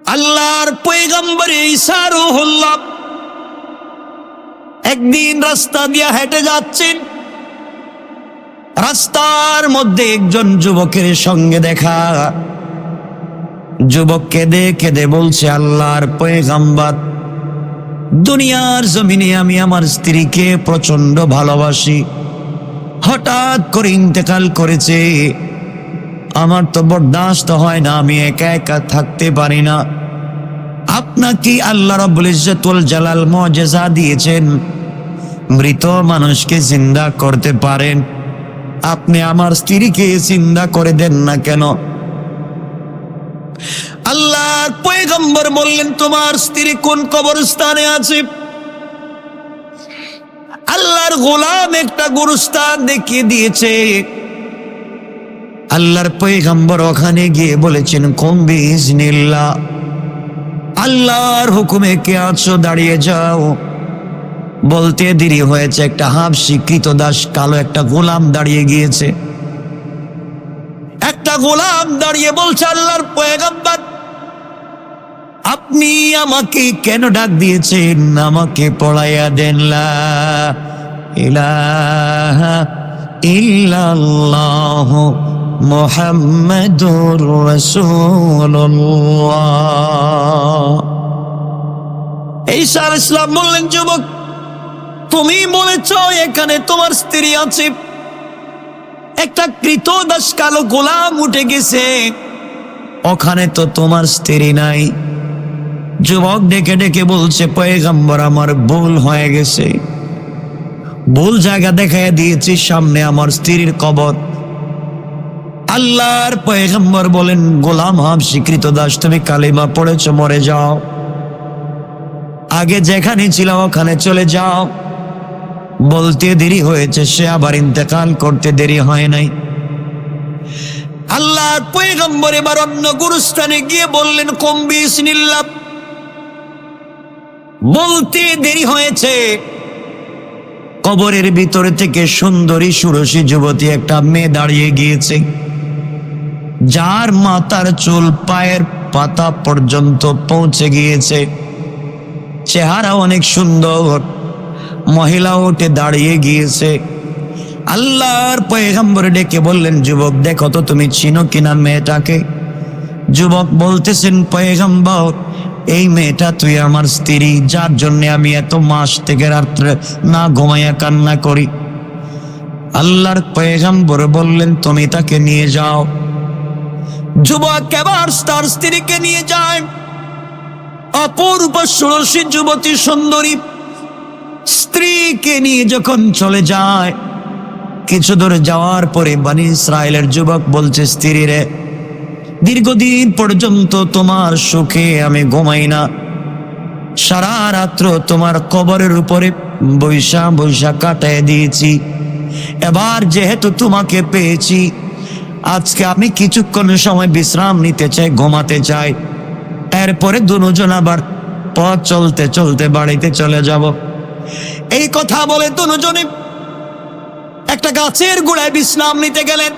আল্লাহর পয়গম্বর ঈসা রূহুল্লাহ একদিন রাস্তা দিয়ে হেঁটে যাচ্ছেন। রাস্তার মধ্যে একজন যুবকের সঙ্গে দেখা। যুবক কেঁদে কেঁদে বলছে, আল্লাহর পয়গম্বর, দুনিয়ার জমিনে আমি আমার স্ত্রীকে প্রচন্ড ভালোবাসি, হঠাৎ করে ইন্তেকাল করেছে। আমার তো বরদাস্ত হয় না, আমি একা একা থাকতে পারি না। আপনাকে আল্লাহ রাব্বুল ইজ্জতুল জালাল মুজিজা দিয়েছেন, মৃত মানুষকে জিন্দা করতে পারেন। আপনি আমার স্ত্রীকে জিন্দা করে দেন না কেন? আল্লাহর পয়গম্বর বললেন, তোমার স্ত্রী কোন কবরস্থানে আছে? আল্লাহর গোলাম একটা গোরস্থান দেখিয়ে দিয়েছে। আল্লাহর পয়গম্বর ওখানে গিয়ে বলেছেন, কুম বিইজনিল্লাহ, আল্লাহর হুকুমে কে আছো দাঁড়িয়ে যাও। বলতে দেরি হয়েছে, একটা হাবশী কৃতদাস কালো একটা গোলাম দাঁড়িয়ে গিয়েছে। একটা গোলাম দাঁড়িয়ে বলছে, আল্লাহর পয়গম্বর, আপনি আমাকে কেন ডাক দিয়েছেন? আমাকে পড়াইয়া দেন, লা ইলাহা ইল্লাল্লাহ মুহাম্মাদুর রাসূলুল্লাহ। ঈসা আলাইহিস সালাম বললেন, যুবক, তুমি বলেছ এখানে তোমার স্ত্রী আছে, একটা কৃতদাস কালো গোলাম উঠে গেছে, ওখানে তো তোমার স্ত্রী নাই। যুবক ডেকে ডেকে বলছে, পয়গম্বর, আমার ভুল হয়ে গেছে, ভুল জায়গা দেখাইয়া দিয়েছি, সামনে আমার স্ত্রীর কবর। আল্লাহর পয়গম্বর বলেন, গোলাম হাবশী কৃতদাস, তুমি কালিমা পড়েছ, মরে যাও, আগে যেখানে ছিল ওখানে চলে যাও। বলতে দেরি হয়েছে, সে আবার ইন্তেকাল করতে দেরি হয় নাই। আল্লাহর পয়গম্বর এবার অন্য গুরুস্থানে গিয়ে বললেন, কুম বিইজনিল্লাহ, বলতে দেরি হয়েছে। কবরের ভিতরে থেকে সুন্দরী সুরসী যুবতী একটা মেয়ে দাঁড়িয়ে গিয়েছে, যার মাথার চুল পায়ের পাতা পর্যন্ত পৌঁছে গিয়েছে, চেহারা অনেক সুন্দর। মহিলা উঠে দাঁড়িয়ে গিয়েছে। আল্লাহর পয়গম্বর ডেকে বললেন, যুবক, দেখো তো তুমি চিনো কিনা মেয়েটাকে? যুবক বলতেছেন, পয়গম্বর, এই মেয়েটা তুই আমার স্ত্রী, যার জন্য আমি এত মাস থেকে রাত্রে না ঘুমাইয়া কান্না করি। আল্লাহর পয়গম্বর বললেন, তুমি তাকে নিয়ে যাও। যুবক এবার তার স্ত্রীকে নিয়ে যায়। অপরূপ সুরসী যুবতী সুন্দরী স্ত্রীকে নিয়ে যখন চলে যায়, কিছু দূর যাওয়ার পরে বনী ইসরাইলের যুবক বলছে, স্ত্রী রে, দীর্ঘদিন পর্যন্ত তোমার সুখে আমি ঘুমাই না, সারা রাত্র তোমার কবরের উপরে বৈশা বৈশা কাটায় দিয়েছি। এবার যেহেতু তোমাকে পেয়েছি, আজকে আমি কিছুক্ষণ সময় বিশ্রাম নিতে চাই, ঘুমাতে চাই, এরপরে দুজন আবার পথ চলতে চলতে বাড়িতে চলে যাব। এই কথা বলে দুজনে একটা গাছের গোড়ায় বিশ্রাম নিতে গেলেন।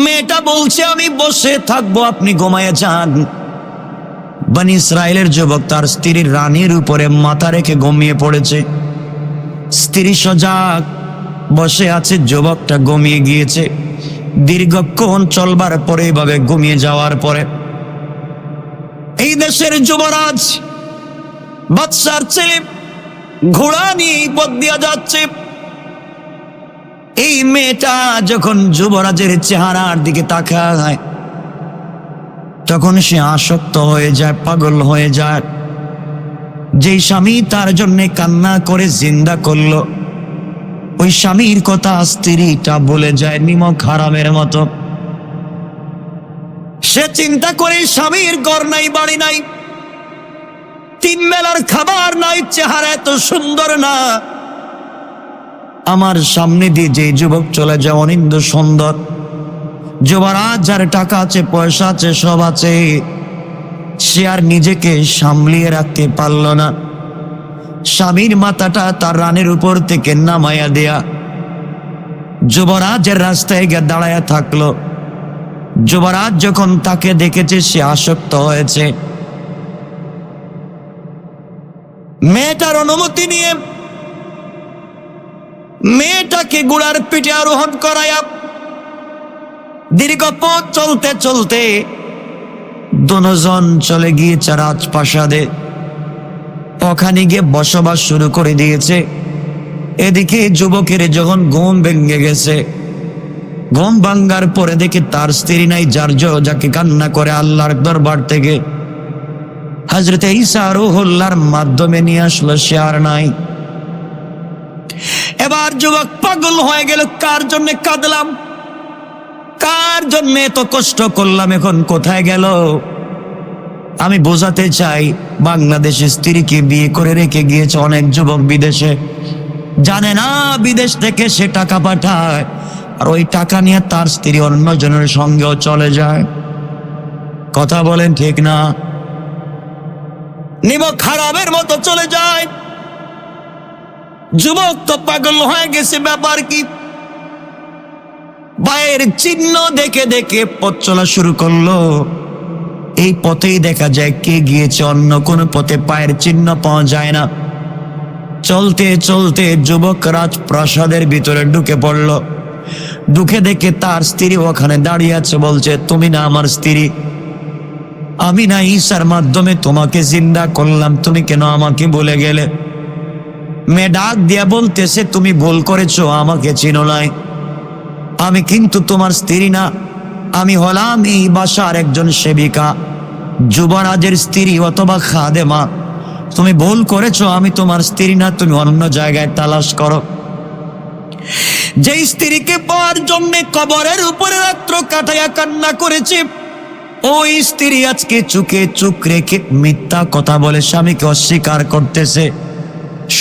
মেয়েটা বলছে, আমি বসে থাকবো, আপনি ঘুমায় যান। বনী ইসরাইলের যুবক তার স্ত্রীর রানীর উপরে মাথা রেখে ঘুমিয়ে পড়েছে। স্ত্রী সজাগ বসে আছে, যুবকটা ঘুমিয়ে গিয়েছে। দীর্ঘক্ষণ চলবার পরে, এভাবে ঘুমিয়ে যাওয়ার পরে, এই দেশের যুবরাজ বাদশার ছেলে ঘোড়া নিয়ে পথ দিয়া যাচ্ছে। এই মেয়েটা যখন যুবরাজের চেহারার দিকে তাকায়, তখন সে আসক্ত হয়ে যায়, পাগল হয়ে যায়। যেই স্বামী তার জন্য কান্না করে জিন্দা করলো, ওই স্বামীর কথা স্ত্রীটা বলে যায় নিমক হারামের মতো। সে চিন্তা করে, স্বামীর ঘর নাই, বাড়ি নাই, তিন বেলার খাবার নাই, চেহারা এত সুন্দর না, আমার সামনে দিয়ে যে যুবক চলে যায় অনিন্দ সুন্দর, যুবরাজ, যার টাকা আছে, পয়সা আছে, সব আছে, সে আর নিজেকে সামলিয়ে রাখতে পারল না। স্বামীর মাথাটা তার রানের উপর থেকে নামাইয়া দেয়া যুবরাজের রাস্তায় গিয়ে দাঁড়ায়া থাকলো। যুবরাজ যখন তাকে দেখেছে, সে আসক্ত হয়েছে, মেয়েটার অনুমতি নিয়ে মেয়েটাকে ঘোড়ার পিঠে আরোহণ করায়া দীর্ঘ পথ চলতে চলতে দুজন চলে গিয়েছে রাজপ্রাসাদে। ওখানে গিয়ে বসবাস শুরু করে দিয়েছে। এদিকে যুবকের যখন ঘুম ভেঙে গেছে, ঘুম ভাঙ্গার পরে দেখে তার স্ত্রী নাই, যাকে কান্না করে আল্লাহর দরবার থেকে হযরত ঈসা রূহুল্লাহর মাধ্যমে নিয়ে আসলো, সে আর নাই। এবার যুবক পাগল হয়ে গেল, কার জন্য কাঁদলাম, কার জন্য এত কষ্ট করলাম, এখন কোথায় গেল? আমি বোঝাতে চাই, বাংলাদেশে স্ত্রীকে বিয়ে করে রেখে গিয়েছে অনেক যুবক বিদেশে, জানে না বিদেশ থেকে সে টাকা পাঠায়, আর ওই টাকা নিয়ে তার স্ত্রী অন্যজনের সঙ্গেও চলে যায়। কথা বলেন ঠিক না? নিমক খারাপের মতো চলে যায়। যুবক তো পাগল হয়ে গেছে, ব্যাপার কি? পায়ের চিহ্ন দেখে দেখে পথ চলা শুরু করলো। এই পথেই দেখা যায় কে গিয়েছে, অন্য কোনো পথে পায়ের চিহ্ন পাওয়া যায় না। চলতে চলতে যুবক রাজপ্রাসাদের ভিতরে ঢুকে পড়ল। ঢুকে দেখে তার স্ত্রী ওখানে দাঁড়িয়ে আছে, বলছে, তুমি না আমার স্ত্রী? আমি না ঈসার মাধ্যমে তোমাকে জিন্দা করলাম, তুমি কেন আমাকে ভুলে গেলে? মেয়ে ডাক দিয়া বলতেছে, তুমি ভুল করেছো, আমাকে চিনো নাই। আমি কিন্তু তোমার স্ত্রী না, আমি হলাম এই বাসার একজন সেবিকা, যুবরাজের স্ত্রী অথবা খাদেমা। তুমি ভুল করেছো, আমি তোমার স্ত্রী না, তুমি অন্য জায়গায় তালাশ করো। যে স্ত্রীকে পাওয়ার জন্য কবরের উপরে রাত্র কাটাইয়া কান্না করেছে, ওই স্ত্রী আজকে চুকে চুক রেখে মিথ্যা কথা বলে স্বামীকে অস্বীকার করতেছে,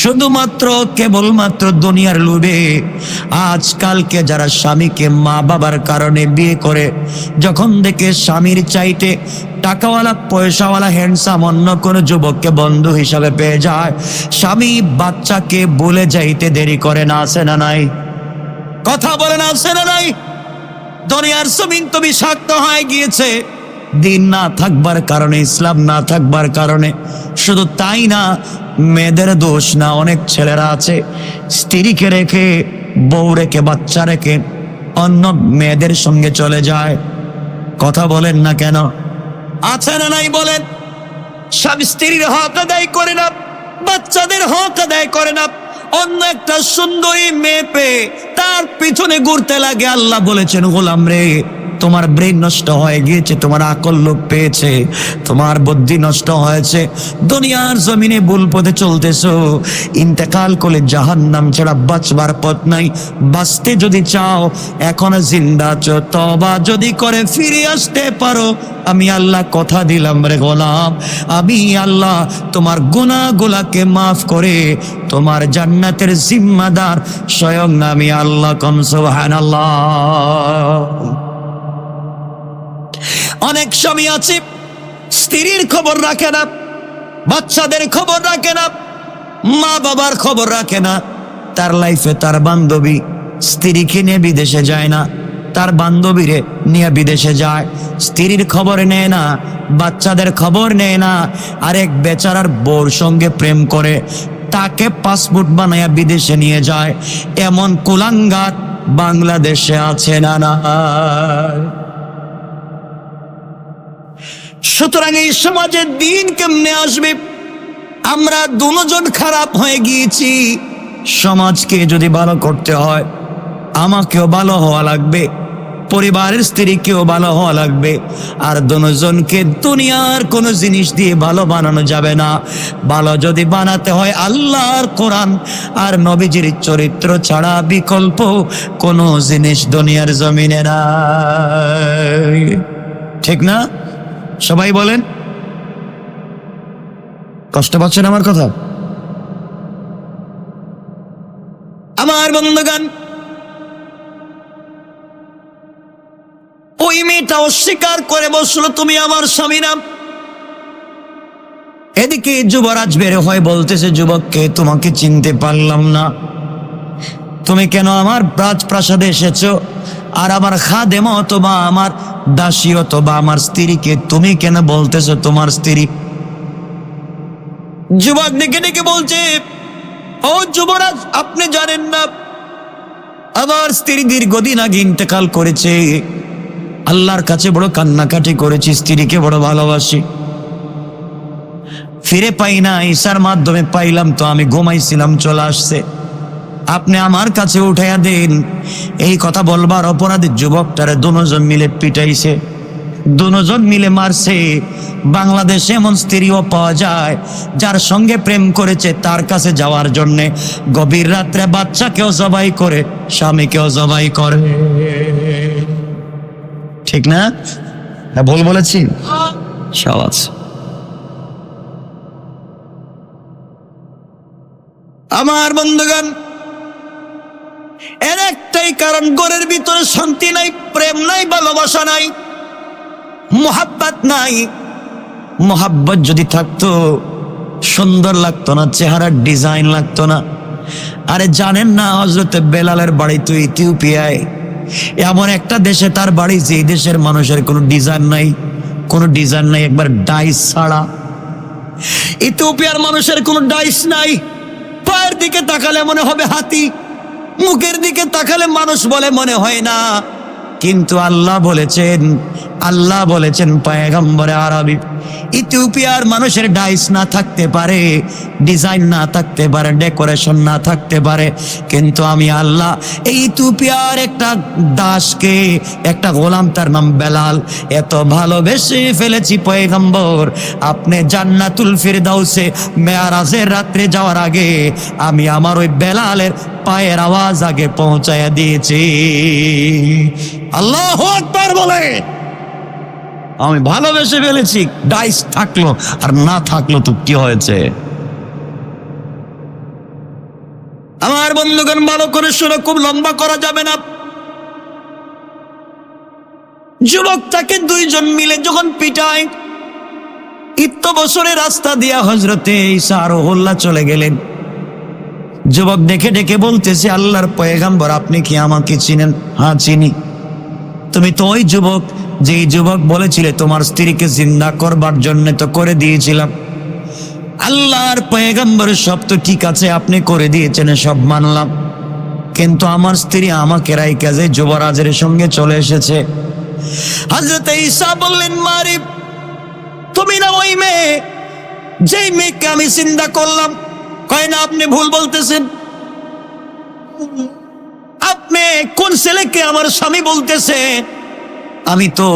শুধুমাত্র কেবলমাত্র দুনিয়ার লোভে। আজকালকে যারা স্বামীকে মা বাবার কারণে বিয়ে করে, যখন দেখে স্বামীর চাইতে টাকাওয়ালা পয়সাওয়ালা হ্যান্ডসাম অন্য কোনো যুবককে বন্ধু হিসাবে পেয়ে যায়, স্বামী বাচ্চাকে ভুলে যাইতে দেরি করে না, আছে না নাই? কথা বলে না, আছে না নাই? দুনিয়ার জমিন তো বিষাক্ত হয়ে গিয়েছে, দিন না থাকবার কারণে, ইসলাম না থাকবার কারণে। শুধু তাই না, মেয়েদের দোষ না, অনেক ছেলেরা আছে স্ত্রীকে রেখে, বউ রেখে, বাচ্চা রেখে অন্য মেয়েদের সঙ্গে চলে যায়। কথা বলেন না কেন? আছে না নাই বলেন? স্বামী স্ত্রীর হক আদায় করে না, বাচ্চাদের হক আদায় করে না, অন্য একটা সুন্দরী মেয়ে পেয়ে তার পিছনে ঘুরতে লাগে। আল্লাহ বলেছেন, গোলাম রে, তোমার ব্রেন নষ্ট হয়ে গিয়েছে, তোমার আকল লোপ পেয়েছে, তোমার বুদ্ধি নষ্ট হয়েছে, দুনিয়ার জমিনে ভুল পথে চলতেছো। ইন্তেকাল করলে জাহান্নাম ছাড়া বাঁচবার পথ নাই। বাঁচতে যদি চাও, এখন জিন্দা আছো, তওবা যদি করে ফিরে আসতে পারো, আমি আল্লাহ কথা দিলাম রে গোলাম, আমি আল্লাহ তোমার গুনাহগুলোকে মাফ করে তোমার জান্নাতের জিম্মাদার স্বয়ং আমি আল্লাহ। কম সুবহানাল্লাহ। অনেক স্বামী আছে স্ত্রীর খবর রাখে না, বাচ্চাদের খবর রাখে না, মা বাবার খবর রাখে না। তার লাইফে তার বান্ধবী স্ত্রীকে নিয়ে বিদেশে যায় না, তার বান্ধবীরে নিয়ে বিদেশে যায়, স্ত্রীর খবর নেয় না, বাচ্চাদের খবর নেয় না। আরেক বেচারার বউর সঙ্গে প্রেম করে তাকে পাসপোর্ট বানায়া বিদেশে নিয়ে যায়। এমন কুলাঙ্গার বাংলাদেশে আছে না? না। সুতরাং এই সমাজে দিন কেমনে আসবে? আমরা দুজন খারাপ হয়ে গিয়েছি। সমাজকে যদি ভালো করতে হয়, আমাকেও ভালো হওয়া লাগবে, পরিবারের স্ত্রীকেও ভালো হওয়া লাগবে। আর দুজনকে দুনিয়ার কোনো জিনিস দিয়ে ভালো বানানো যাবে না। ভালো যদি বানাতে হয়, আল্লাহর কোরআন আর নবীজির চরিত্র ছাড়া বিকল্প কোনো জিনিস দুনিয়ার জমিনে নাই। ঠিক না? সবাই বলেন। কষ্ট পাচ্ছেন আমার কথা? আমার বন্ধুগণ, ওই মেয়েটা অস্বীকার করে বসলো, তুমি আমার স্বামী না। এদিকে যুবরাজ বের হয়ে বলতেছে যুবককে, তোমাকে চিনতে পারলাম না, তুমি কেন আমার রাজপ্রাসাদে এসেছো? আর আমার খাদেমা অথবা আমার দাসী অথবা আমার স্ত্রীকে তুমি কেন বলতেছো তোমার স্ত্রী? যুবক ডেকে ডেকে বলছে, ও যুবরাজ, আপনি জানেন না আমার স্ত্রী দীর্ঘদিন আগে ইন্তেকাল করেছে। আল্লাহর কাছে বড় কান্নাকাটি করেছি, স্ত্রীকে বড় ভালোবাসি, ফিরে পাই না, ঈশার মাধ্যমে পাইলাম, তো আমি ঘুমাইছিলাম, চলে আসছে, আপনি আমার কাছে উঠাইয়া দেন। এই কথা বলবার অপরাধে যুবকটারে দুজন মিলে পিটাইছে, দুজন মিলে মারছে। বাংলাদেশে এমন স্ত্রীও পাওয়া যায় যার সঙ্গে প্রেম করেছে, তার কাছে যাওয়ার জন্যে গভীর রাত্রে বাচ্চাকেও জবাই করে, স্বামীকেও জবাই করে। ঠিক না? হ্যাঁ, ভুল বলেছি? সব আমার বন্ধুগণ, এর একটাই কারণ, ঘরের ভিতরে শান্তি নাই, প্রেম নাই, ভালোবাসা নাই, মোহাব্বত নাই। মোহাব্বত যদি থাকতো সুন্দর লাগতো না, চেহারার ডিজাইন লাগতো না। আরে জানেন না, হযরত বেলালের বাড়ি তো ইথিওপিয়ায়, এমন একটা দেশে তার বাড়ি যে দেশের মানুষের কোনো ডিজাইন নাই, কোনো ডিজাইন নাই, একবার ডাইস ছাড়া। ইথিওপিয়ার মানুষের কোনো ডাইস নাই, পায়ের দিকে তাকালে মনে হবে হাতি, মুখের দিকে তাকালে মানুষ বলে মনে হয় না। কিন্তু আল্লাহ বলেছেন পয়গম্বরে আরবি, ইথিওপিয়ার মানুষের ডাইস না থাকতে পারে, ডিজাইন না থাকতে পারে, ডেকোরেশন না থাকতে পারে, কিন্তু আমি আল্লাহ এই ইথিওপিয়ার একটা দাসকে, একটা গোলাম, তার নাম বেলাল, এত ভালোবেসে ফেলেছি পয়গম্বর, আপনি জান্নাতুল ফিরদাউসে মেরাজের রাত্রে যাওয়ার আগে আমি আমার ওই বেলালের পায়ের আওয়াজ আগে পৌঁছায়া দিয়েছি। আল্লাহু আকবার বলে, আমি ভালোবেসে ফেলেছি। ডাইস থাকলো আর না থাকলো তো কি হয়েছে? আমার বন্ধুগণ, ভালো করে শুনে, খুব লম্বা করা যাবে না। যুবকটাকে দুইজন মিলে যখন পিটায়, ইত্য বছরের রাস্তা দিয়া হযরতে ঈসা রুহুল্লাহ চলে গেলেন। যুবক ডেকে ডেকে বলতেছে, আল্লাহর পয়গম্বর, আপনি কি আমাকে চিনেন? হ্যাঁ চিনি। তুমি তো ওই যুবক, যেই যুবক বলেছিলে তোমার স্ত্রীকে জিন্দা করবার জন্য, তো করে দিয়েছিলাম। আল্লাহর পয়গম্বর, সব তো ঠিক আছে, আপনি করে দিয়েছেন, সব মানলাম, কিন্তু আমার স্ত্রী আমাকে রাইখা যে যুবরাজের সঙ্গে চলে এসেছে। হযরত ঈসা বললেন, মারি, তুমি না ওই মেয়ে, যেই মেয়েকে আমি জিন্দা করলাম? কয় না, আপনি ভুল বলতেছেন। আপনি কোন ছেলেকে আমার স্বামী বলতেছে? আমি তো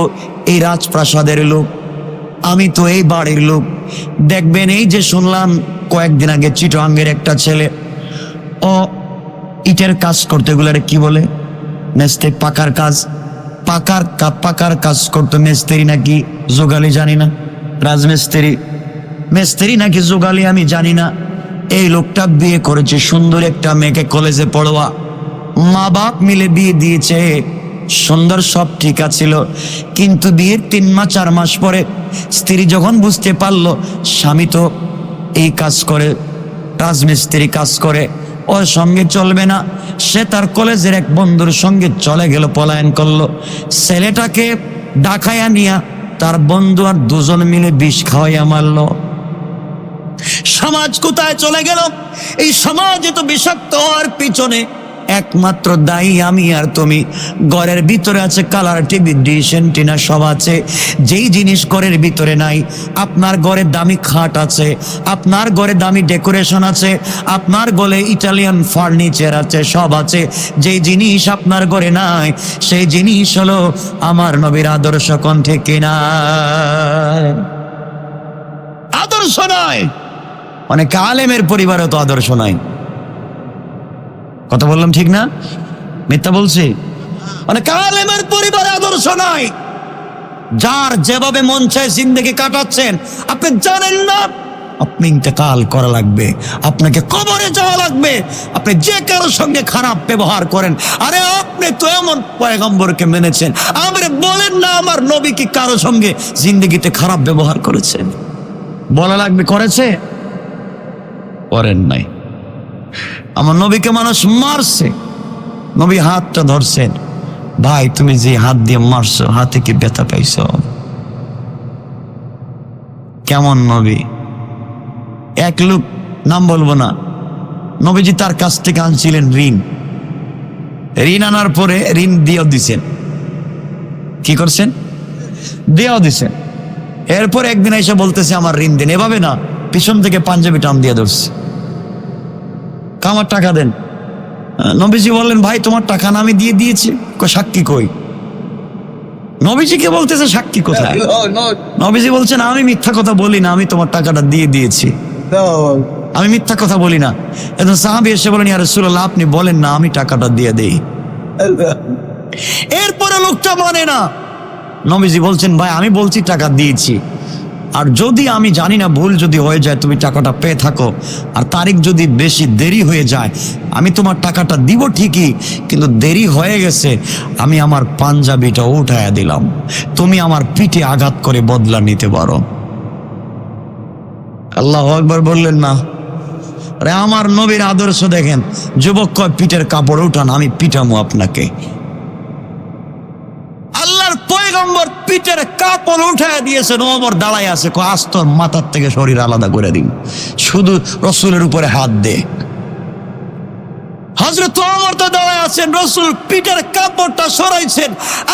এই রাজপ্রাসাদের লোক, আমি তো এই বাড়ির লোক। দেখবেন, এই যে শুনলাম কয়েকদিন আগে চিটাগাংয়ের একটা ছেলে, ও ইটের কাজ করতে, এগুলারে কি বলে? মেস্ত্রি, পাকার কাজ করতো। মেস্ত্রি নাকি জোগালি জানি না, রাজমিস্ত্রি, মেস্ত্রি নাকি জোগালি আমি জানি না। এই লোকটা বিয়ে করেছে সুন্দর একটা মেয়েকে, কলেজে পড়োয়া, মা বাপ মিলে বিয়ে দিয়েছে, সুন্দর, সব ঠিক আছিল। কিন্তু বিয়ের 3 মাস 4 মাস পরে স্ত্রী যখন বুঝতে পারলো স্বামী তো এই কাজ করে, রাজমিস্ত্রি কাজ করে, ওর সঙ্গে চলবে না, সে তার কলেজের এক বন্ধুর সঙ্গে চলে গেল, পলায়ন করলো। ছেলেটাকে ডাকাইয়া নিয়া তার বন্ধু আর দুজন মিলে বিষ খাওয়াইয়া মারলো। সমাজ কোথায় চলে গেল? এই সমাজে তো বিষাক্ত হওয়ার পিছনে একমাত্র দায়ী আমি আর তুমি। ঘরের ভিতরে আছে কালার টিভি, ডিশ এন্টিনা, সব আছে, যেই জিনিস ঘরের ভিতরে নাই। আপনার ঘরে দামি খাট আছে, আপনার ঘরে দামি ডেকোরেশন আছে, আপনার ঘরে ইটালিয়ান ফার্নিচার আছে, সব আছে। যেই জিনিস আপনার ঘরে নাই, সেই জিনিস হলো আমার নবীর আদর্শ। কোন ঠিক কিনা? আদর্শ নয়। অনেক আলেমের পরিবারে তো আদর্শ নাই। কথা বললাম ঠিক না? মিথ্যা বলছি? অনেক আলেমের পরিবারে আদর্শ নাই। যার যেভাবে মন চায় জিন্দেগি কাটাচ্ছেন। আপনি জানেন না আপনি ইন্তেকাল করা লাগবে, আপনাকে কবরে যাওয়া লাগবে। আপনি যে কারোর সঙ্গে খারাপ ব্যবহার করেন, আরে আপনি তো এমন পয়গম্বরকে মেনেছেন, আমারে বলেন না আমার নবী কি কারোর সঙ্গে জিন্দেগিতে খারাপ ব্যবহার করেছেন? বলা লাগবে করেছে? করেন নাই। আমার নবীকে মানুষ মারছে, নবী হাতটা ধরছেন, ভাই তুমি যে হাত দিয়ে মারছো, হাতে কি ব্যথা পাইছো? কেমন নবী? এক লোক, নাম বলবো না, নবীজি তার কাছ থেকে আনছিলেন ঋণ। ঋণ আনার পরে ঋণ দিয়েও দিছেন। কি করছেন? দিয়েও দিছেন। এরপর একদিন এসে বলতেছে আমার ঋণ দেন। এভাবে না, পিছন থেকে পাঞ্জাবি টান দিয়ে ধরছে, আমার টাকা দেন। নবীজি বললেন, ভাই তোমার টাকা না আমি দিয়ে দিয়েছি। সাক্ষী কই? নবীজিকে বলতেছে সাক্ষী কোথায়? নবীজি বলছেন আমি মিথ্যা কথা বলি না, আমি তোমার টাকাটা দিয়ে দিয়েছি, আমি মিথ্যা কথা বলি না। এখন সাহাবী এসে বলেন, ইয়া রাসূলুল্লাহ আপনি বলেন না, আমি টাকাটা দিয়ে দেই। এরপরে লোকটা মানে না। নবীজি বলছেন, ভাই আমি বলছি টাকা দিয়েছি, আর যদি আমি জানি না ভুল যদি হয়ে যায়, তুমি টাকাটা পেয়ে থাকো, আর তারিখ যদি বেশি দেরি হয়ে যায়, আমি তোমার টাকাটা দিব ঠিকই, কিন্তু দেরি হয়ে গেছে, আমি আমার পাঞ্জাবিটা উঠাইয়া দিলাম, তুমি আমার পিঠে আঘাত করে বদলা নিতে পারো। আল্লাহু আকবার বললেন না? আরে আমার নবীর আদর্শ দেখেন, যুবক কয় পিঠের কাপড় উঠান, আমি পিঠামু আপনাকে। আল্লাহর পয়গম্বর পিঠের কাপড় উঠায় দিয়েছেন, ওমর দাঁড়ায় আছে, আজ তোর মাথার থেকে শরীর আলাদা করে দিন, শুধু রসুলের উপরে হাত দে। হযরত ওমর তো দাঁড়ায় আছেন, রসুল পিঠের কাপড়টা সরাইছেন,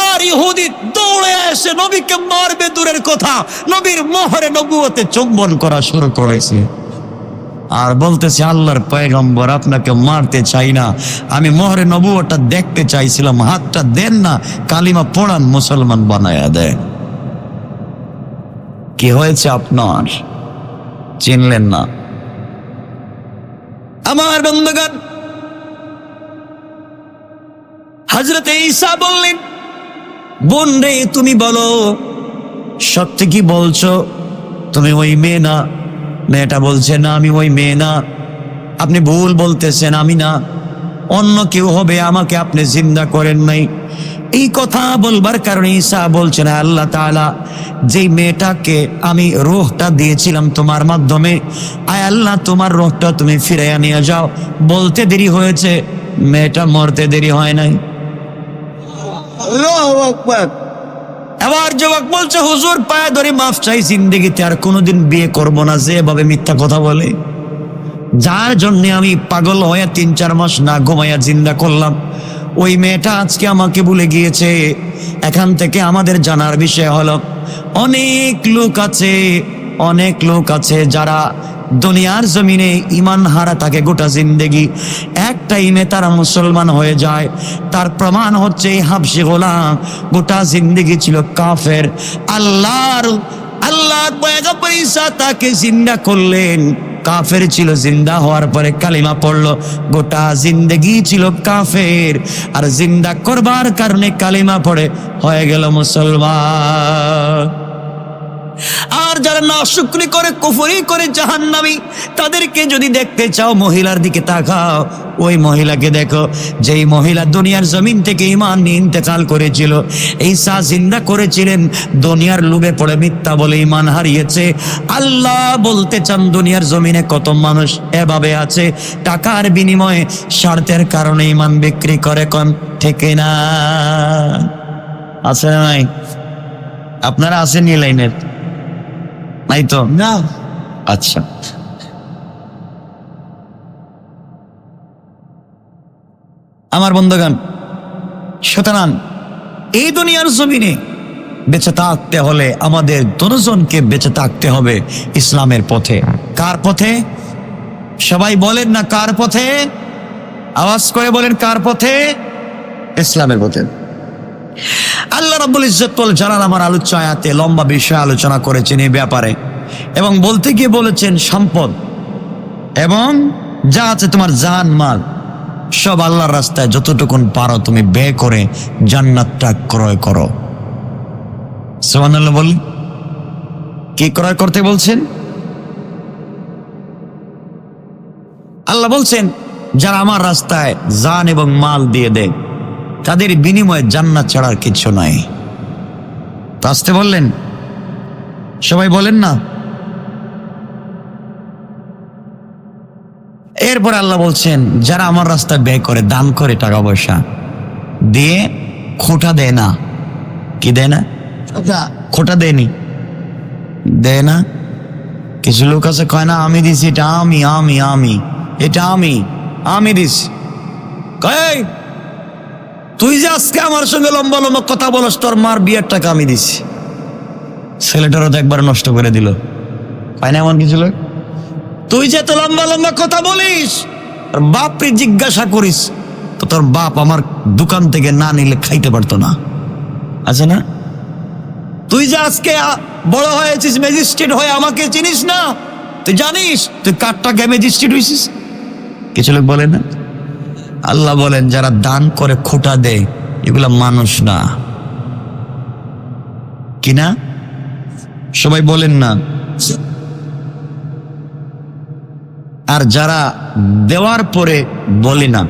আর ইহুদি দৌড়ে এসে নবীকে মারবে দূরের কথা, নবীর মোহরে নবুয়তে চুম্বন করা শুরু করেছে। আর বলতেছে, আল্লাহর পয়গম্বর আপনাকে মারতে চাই না, আমি মোহরে নবুয়তটা দেখতে চাইছিলাম, হাতটা দেন না, কালিমা পড়ান, মুসলমান বানায়া দেন। কি হয়েছে আপনার? চিনলেন না? আমার বন্ধুগণ, হযরত ঈসা বললেন, বোন রে তুমি বলো সত্যি কি বলছো, তুমি ওই মেয়ে না? মেয়েটা বলছে, না আমি ওই মেয়ে না, আপনি ভুল বলতেছেন, আমি না, অন্য কেউ হবে, আমাকে আপনি জিন্দা করেন নাই। এই কথা বলবার কারণে ঈসা বলছেন, আল্লাহ তাআলা যেই মেয়েটাকে আমি রূহটা দিয়েছিলাম তোমার মাধ্যমে, আয় আল্লাহ তোমার রূহটা তুমি ফিরাইয়া নিয়ে যাও। বলতে দেরি হয়েছে, মেয়েটা মরতে দেরি হয় নাই। আল্লাহু আকবার। এবার যুবক বলছে, হুজুর পায়ে ধরে মাফ চাই, জিন্দেগিতে আর কোনোদিন বিয়ে করব না, যেভাবে মিথ্যা কথা বলে, যার জন্য আমি পাগল হয়ে 3-4 মাস না ঘুমাইয়া জিন্দা করলাম, ওই মেয়েটা আজকে আমাকে ভুলে গিয়েছে। এখান থেকে আমাদের জানার বিষয় হলো, অনেক লোক আছে যারা দুনিয়ার জমিনে ইমান হারা থাকে গোটা জিন্দেগি, একটা ইমে তারা মুসলমান হয়ে যায়। তার প্রমাণ হচ্ছে এই হাবশী গোলাম গোটা জিন্দেগি ছিল কাফের। আল্লাহর পয়গম্বর ঈসা তাকে জিন্দা করলেন, কাফের ছিল, জিন্দা হওয়ার পরে কালিমা পড়লো, গোটা জিন্দেগি ছিল কাফের, আর জিন্দা করবার কারণে কালিমা পড়ে হয়ে গেল মুসলমান। আর যারা নাশুকরি করে, কুফরি করে, জাহান্নামী, তাদেরকে যদি দেখতে চাও, মহিলার দিকে তাকাও, ওই মহিলাকে দেখো যেই মহিলা দুনিয়ার জমিন থেকে ঈমান নিয়ে ইন্তেকাল করেছিল। ঈসা জিন্দা করেছিলেন, দুনিয়ার লোভে পড়ে মিথ্যা বলে ঈমান হারিয়েছে। আল্লাহ বলতে চান, দুনিয়ার জমিনে কত মানুষ এভাবে আছে, টাকার বিনিময়ে স্বার্থের কারণে ঈমান বিক্রি করে, কোন ঠিক না? আছে না নাই? আপনারা আছেন এই লাইনের? নাই তো না। আচ্ছা, আমার বন্ধুগণ, সুতরাং এই দুনিয়ার জমিনে বেঁচে থাকতে হলে আমাদের দুজনকে বেঁচে থাকতে হবে ইসলামের পথে। কার পথে? সবাই বলেন না কার পথে? আওয়াজ করে বলেন, কার পথে? ইসলামের পথে। আল্লাহ রাব্বুল ইজ্জত ওয়াল জালাল আমার আলোচ্য আয়াতে লম্বা বিষয় আলোচনা করেছেন এই ব্যাপারে, এবং বলতে গিয়ে বলেছেন সম্পদ এবং যা আছে তোমার জান মাল সব আল্লাহর রাস্তায় যতটুকুন পারো তুমি ব্যয় করে জান্নাতটা ক্রয় করো। সুবহানাল্লাহ বলি। কি ক্রয় করতে বলছেন? আল্লাহ বলছেন, যারা আমার রাস্তায় জান এবং মাল দিয়ে দেয়, তাদের বিনিময়ে জান্নাত ছাড়ার কিছু নাই। আসতে বললেন, সবাই বলেন না। এরপর আল্লাহ বলছেন, যারা আমার রাস্তায় ব্যয় করে, দান করে, টাকা পয়সা দিয়ে খোটা দেয় না। কি দেয় না? খোটা দেয়নি, দেয় না, কিছু লোক আছে কয় না আমি দিছি, এটা আমি এটা আমি দিছি। কয় তুই যে আজকে আমার সঙ্গে লম্বা লম্বা কথা বলস, তোর মার বিয়ের টাকা আমি দিছি। ছেলেটারও তো একবার নষ্ট করে দিল। কয় না এমন কিছু লোক, তুই যে এত লম্বা লম্বা কথা বলিস, আর বাপরে জিজ্ঞাসা করিস, তো তোর বাপ আমার দোকান থেকে না নিলে খাইতে পারতো না, আছে না? তুই যে আজকে বড় হয়েছিস, ম্যাজিস্ট্রেট হয়ে আমাকে চিনিস না, তুই জানিস তুই কার টাকায় ম্যাজিস্ট্রেট হয়েছিস? কিছু লোক বলে না। আল্লাহ বলেন যারা দান করে খোটা দেয় এগুলা মানুষ না, কি না? সবাই বলেন না। আর যারা দেওয়ার পরে বলে না,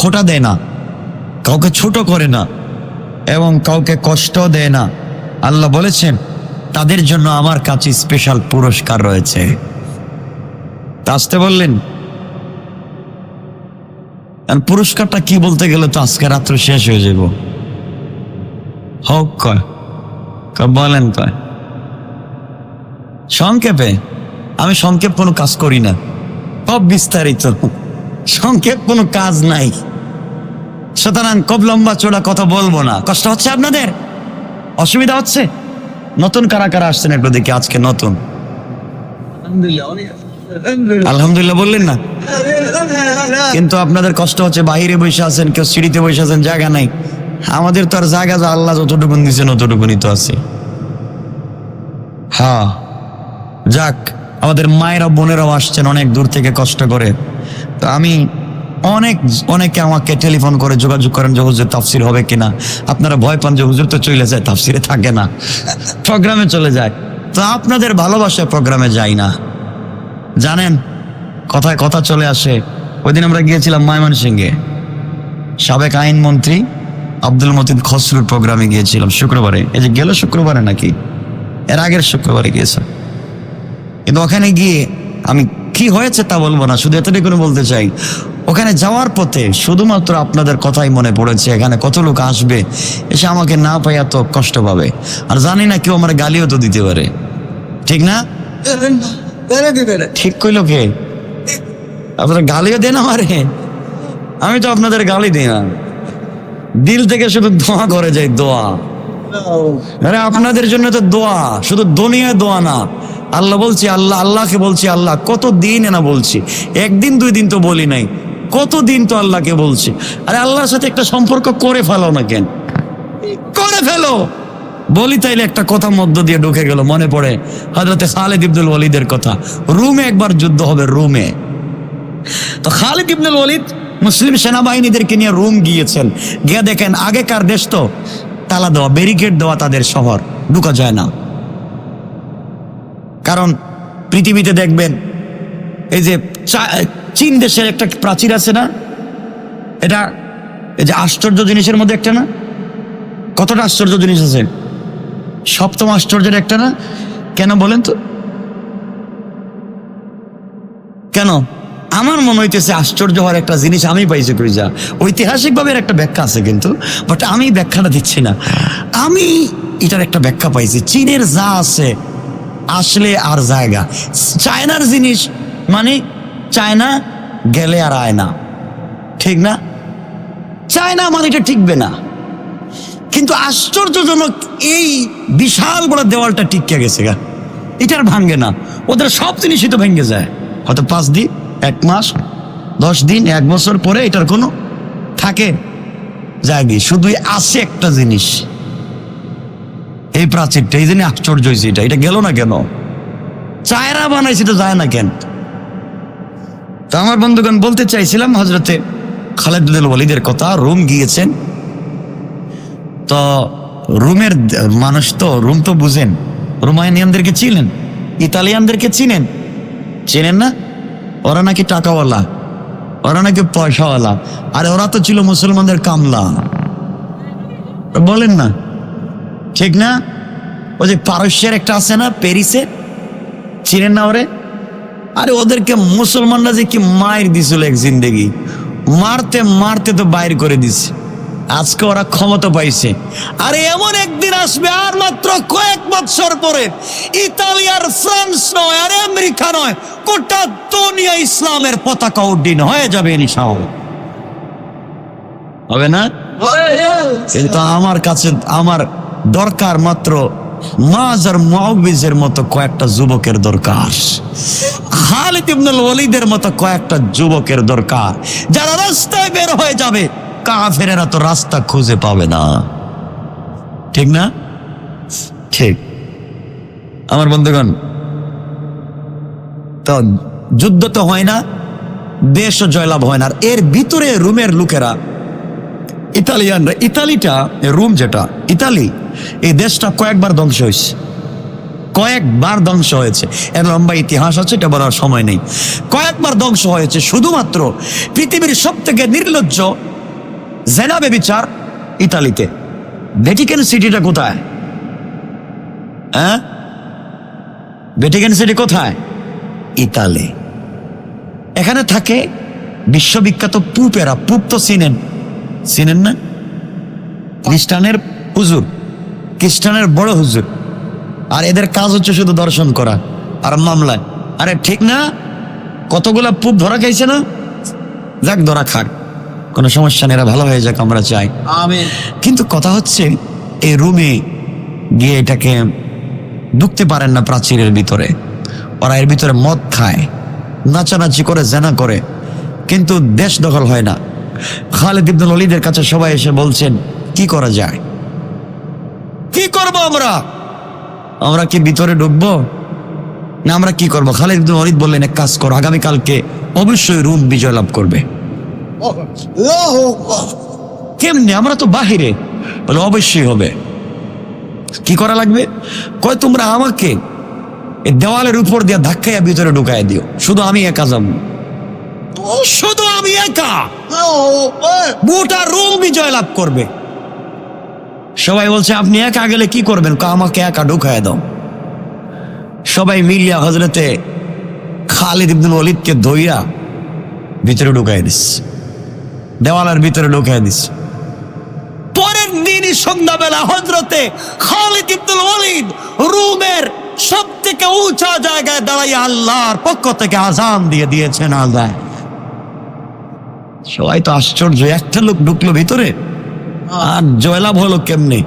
খোটা দেয় না, কাউকে ছোট করে না এবং কাউকে কষ্ট দেয় না, আল্লাহ বলেছেন তাদের জন্য আমার কাছে স্পেশাল পুরস্কার রয়েছে। তা আসতে বললেন, পুরস্কারটা কি বলতে গেলে তো আজকে রাত্রে শেষ হয়ে যাব। হোক কয় বলেন, কয় সংক্ষেপে। আমি সংক্ষেপ কোনো কাজ করি না, সব বিস্তারিত, সংক্ষেপ কোনো কাজ নাই। সুতরাং খুব লম্বা চোড়া কথা বলবো না। কষ্ট হচ্ছে আপনাদের? অসুবিধা হচ্ছে? নতুন কারা কারা আসছেন একটু দেখি আজকে নতুন? আলহামদুলিল্লাহ বললেন না? কিন্তু আপনাদের কষ্ট হচ্ছে, বাহিরে বসে আছেন, কেউ সিঁড়িতে বসে আছেন, জায়গা নাই। আমাদের তো আর জায়গা, আল্লাহ যতটুকুন দিয়েছেন অতটুকুনি তো আছে। হ্যাঁ, যাক, আমাদের মায়েরা বোনেরাও আসছেন অনেক দূর থেকে কষ্ট করে। তো আমি অনেকে আমাকে টেলিফোন করে যোগাযোগ করেন যে হুজুর তাফসির হবে কিনা। আপনারা ভয় পান যে হুজুর তো চলে যায়, তাফসিরে থাকে না, প্রোগ্রামে চলে যায়। তো আপনাদের ভালোবাসায় প্রোগ্রামে যাই না, জানেন, কথায় কথা চলে আসে। ওই দিন আমরা গিয়েছিলাম ময়মনসিংহে, সাবেক আইনমন্ত্রী আব্দুল মতিন খসরুর প্রোগ্রামে গিয়েছিলাম শুক্রবারে। এই যে গেল শুক্রবারে নাকি এর আগের শুক্রবারে গিয়েছে। কিন্তু ওখানে গিয়ে আমি কি হয়েছে তা বলবো না, শুধু এতটুকু বলতে চাই, ওখানে যাওয়ার পথে শুধুমাত্র আপনাদের কথাই মনে পড়েছে। এখানে কত লোক আসবে, এসে আমাকে না পাই এত কষ্ট পাবে। আর জানি না কেউ আমার গালিও তো দিতে পারে, ঠিক না? ঠিক কইল কে? আপনারা গালিও দেন আমারে? আমি তো আপনাদের গালি দিই না, দিল থেকে শুধু দোয়া করে যাই, দোয়া। আরে আপনাদের জন্য তো দোয়া, শুধু দুনিয়ায় দোয়া না। আল্লাহ বলছি, আল্লাহকে বলছি, আল্লাহ কত দিন না বলছি, একদিন দুই দিন তো বলি নাই, কতদিন তো আল্লাহকে বলছি। আরে আল্লাহর সাথে একটা সম্পর্ক করে ফেলো না, কেন করে ফেলো? বলি তাইলে একটা কথা মধ্য দিয়ে ঢুকে গেল, মনে পড়ে হযরতে খালিদ ইবনুল ওয়ালিদের কথা। রুমে একবার যুদ্ধ হবে, রুমে। তো খালিদ ইবনুল ওয়ালিদ মুসলিম সেনাবাহিনীদেরকে নিয়ে রুম গিয়েছেন। গিয়ে দেখেন আগেকার দেশ তো তালা দেওয়া, ব্যারিকেড দেওয়া, তাদের শহর ঢুকা যায় না। কারণ পৃথিবীতে দেখবেন এই যে চীন দেশের একটা প্রাচীর আছে না, এটা এই যে আশ্চর্য জিনিসের মধ্যে একটা না? কতটা আশ্চর্য জিনিস আছে, সপ্তম আশ্চর্যের একটা না? কেন বলেন তো, কেন? আমার মনে হইতেছে আশ্চর্য হওয়ার একটা জিনিস আমি পাইছি কই যা, ঐতিহাসিক ভাবে একটা ব্যাখ্যা আছে, কিন্তু বাট আমি ব্যাখ্যাটা দিচ্ছি না। আমি এটার একটা ব্যাখ্যা পাইছি, চীনের যা আছে আসলে আর জায়গা, চায়নার জিনিস মানে চায়না গেলে আর আয় না, ঠিক না? চায়না মানে এটা টিকবে না। কিন্তু আশ্চর্যজনক এই বিশাল বড় দেওয়ালটা টিকে গেছে গা, এটার ভাঙ্গে না। ওদের সব জিনিসই তো ভেঙে যায়, হয়তো 5 দিন, 1 মাস, 10 দিন, 1 বছর পরে এটার কোনো থাকে জায়গা। শুধুই আছে একটা জিনিস, এই প্রাচীরটা, এই জন্য আশ্চর্য হয়েছে। এটা গেল না কেন? চায়না বানাইছে তো যায় না কেন? তো আমার বন্ধুগণ বলতে চাইছিলাম হযরতে খালিদ ইবনুল ওয়ালিদের কথা। রুম গিয়েছেন, তো রুমের মানুষ তো, রুম তো বুঝেন, রোমানিয়ানদেরকে চিনেন, ইতালিয়ানদেরকে চিনেন না? ওরা নাকি টাকাওয়ালা, ওরা নাকি পয়সাওয়ালা, আর ওরা তো ছিল মুসলমানদের কামলা, বলেন না, ঠিক না? ওই যে পারস্যের একটা আছে না, প্যারিসে, চিনেন না ওরে? আরে ওদেরকে মুসলমানরা যে কি মায়ের দিছিল এক জিন্দেগি, মারতে মারতে তো বাইর করে দিছে। আজকে ওরা ক্ষমতা পাইছে। আর এমন একদিন আসবে আর মাত্র কয়েক বছর পরে ইতালি আর ফ্রান্স নয় আর আমেরিকা নয়, গোটা দুনিয়া ইসলামের পতাকা উড্ডীন হয়ে যাবে ইনশাআল্লাহ। হবে না? কিন্তু আমার কাছে আমার দরকার মাত্র মুআয আর মুআউযের মতো কয়েকটা যুবকের দরকার, খালিদ ইবনুল ওয়ালিদের মতো কয়েকটা যুবকের দরকার, যারা রাস্তায় বের হয়ে যাবে কাফেরেরা তো রাস্তা খুঁজে পাবে না। ঠিক না? ঠিক। আমার বন্ধুগণ, তো যুদ্ধ তো হয় না, দেশও জয়লাভ হয় না। আর এর ভিতরে রোমের লোকেরা, ইতালিয়ানরা, ইতালিটা রোম যেটা ইতালি, এই দেশটা কয়েকবার ধ্বংস হয়েছে, কয়েকবার ধ্বংস হয়েছে। এর লম্বা ইতিহাস আছে, এটা বলার সময় নেই। কয়েকবার ধ্বংস হয়েছে শুধুমাত্র পৃথিবীর সব থেকে নির্লজ্জ জেনা ব্যভিচার ইতালিতে। ভ্যাটিকান সিটিটা কোথায়? হ্যাঁ, ভ্যাটিকান সিটি কোথায়? ইতালি। এখানে থাকে বিশ্ববিখ্যাত পুপেরা। পুপ তো চিনেন না? খ্রিস্টানের হুজুর, খ্রিস্টানের বড় হুজুর। আর এদের কাজ হচ্ছে শুধু দর্শন করা আর মামলায়। আরে ঠিক না? কতগুলা পুপ ধরা খাইছে না? যাক, ধরা খাক, কোনো সমস্যা নেই, এরা ভালো হয়ে যাক, আমরা চাই। আমিন। কিন্তু কথা হচ্ছে এই রুমে গিয়ে এটাকে ঢুকতে পারেন না প্রাচীরের ভিতরে। ওরা এর ভিতরে মদ খায়, নাচানাচি করে, জেনা করে, কিন্তু দেশ দখল হয় না। খালিদ ইবনুল ওয়ালিদের কাছে সবাই এসে বলছেন, কি করা যায়, কি করব আমরা? আমরা কি ভিতরে ঢুকবো না আমরা কি করবো? খালিদ ইবনুল ওয়ালিদ বললেন, এক কাজ করো, আগামীকালকে অবশ্যই রোম বিজয় লাভ করবে। কেমনে? আমরা তো বাহিরে। বলে অবশ্যই হবে। কি করা লাগবে? কয়, তোমরা আমাকে এই দেওয়ালের উপর দিয়ে ধাক্কাইয়া ভিতরে ঢুকাই দিও, শুধু আমি একা যাব, শুধু আমি একা, গোটা রোম বিজয় লাভ করবে। সবাই বলছে, আপনি একা গেলে কি করবেন? আমাকে একা ঢুকায় দাও। সবাই মিলিয়া হযরতে খালিদ ইবনুল ওয়ালিদকে ধইয়া ভিতরে ঢুকাই দিস, দেওয়ালের ভিতরে ঢুকাই দিস। পরের দিনই সন্ধ্যাবেলা হযরতে খালিদ ইবনুল ওয়ালিদ রোমের সব থেকে উঁচা জায়গায় দাঁড়াইয়া আল্লাহর পক্ষ থেকে আযান দিয়ে দিয়েছেন। আল্লাহ, সবাই তো আশ্চর্য, একটা লোক ঢুকলো ভিতরে আর জয়লাভ হলো কেমনে?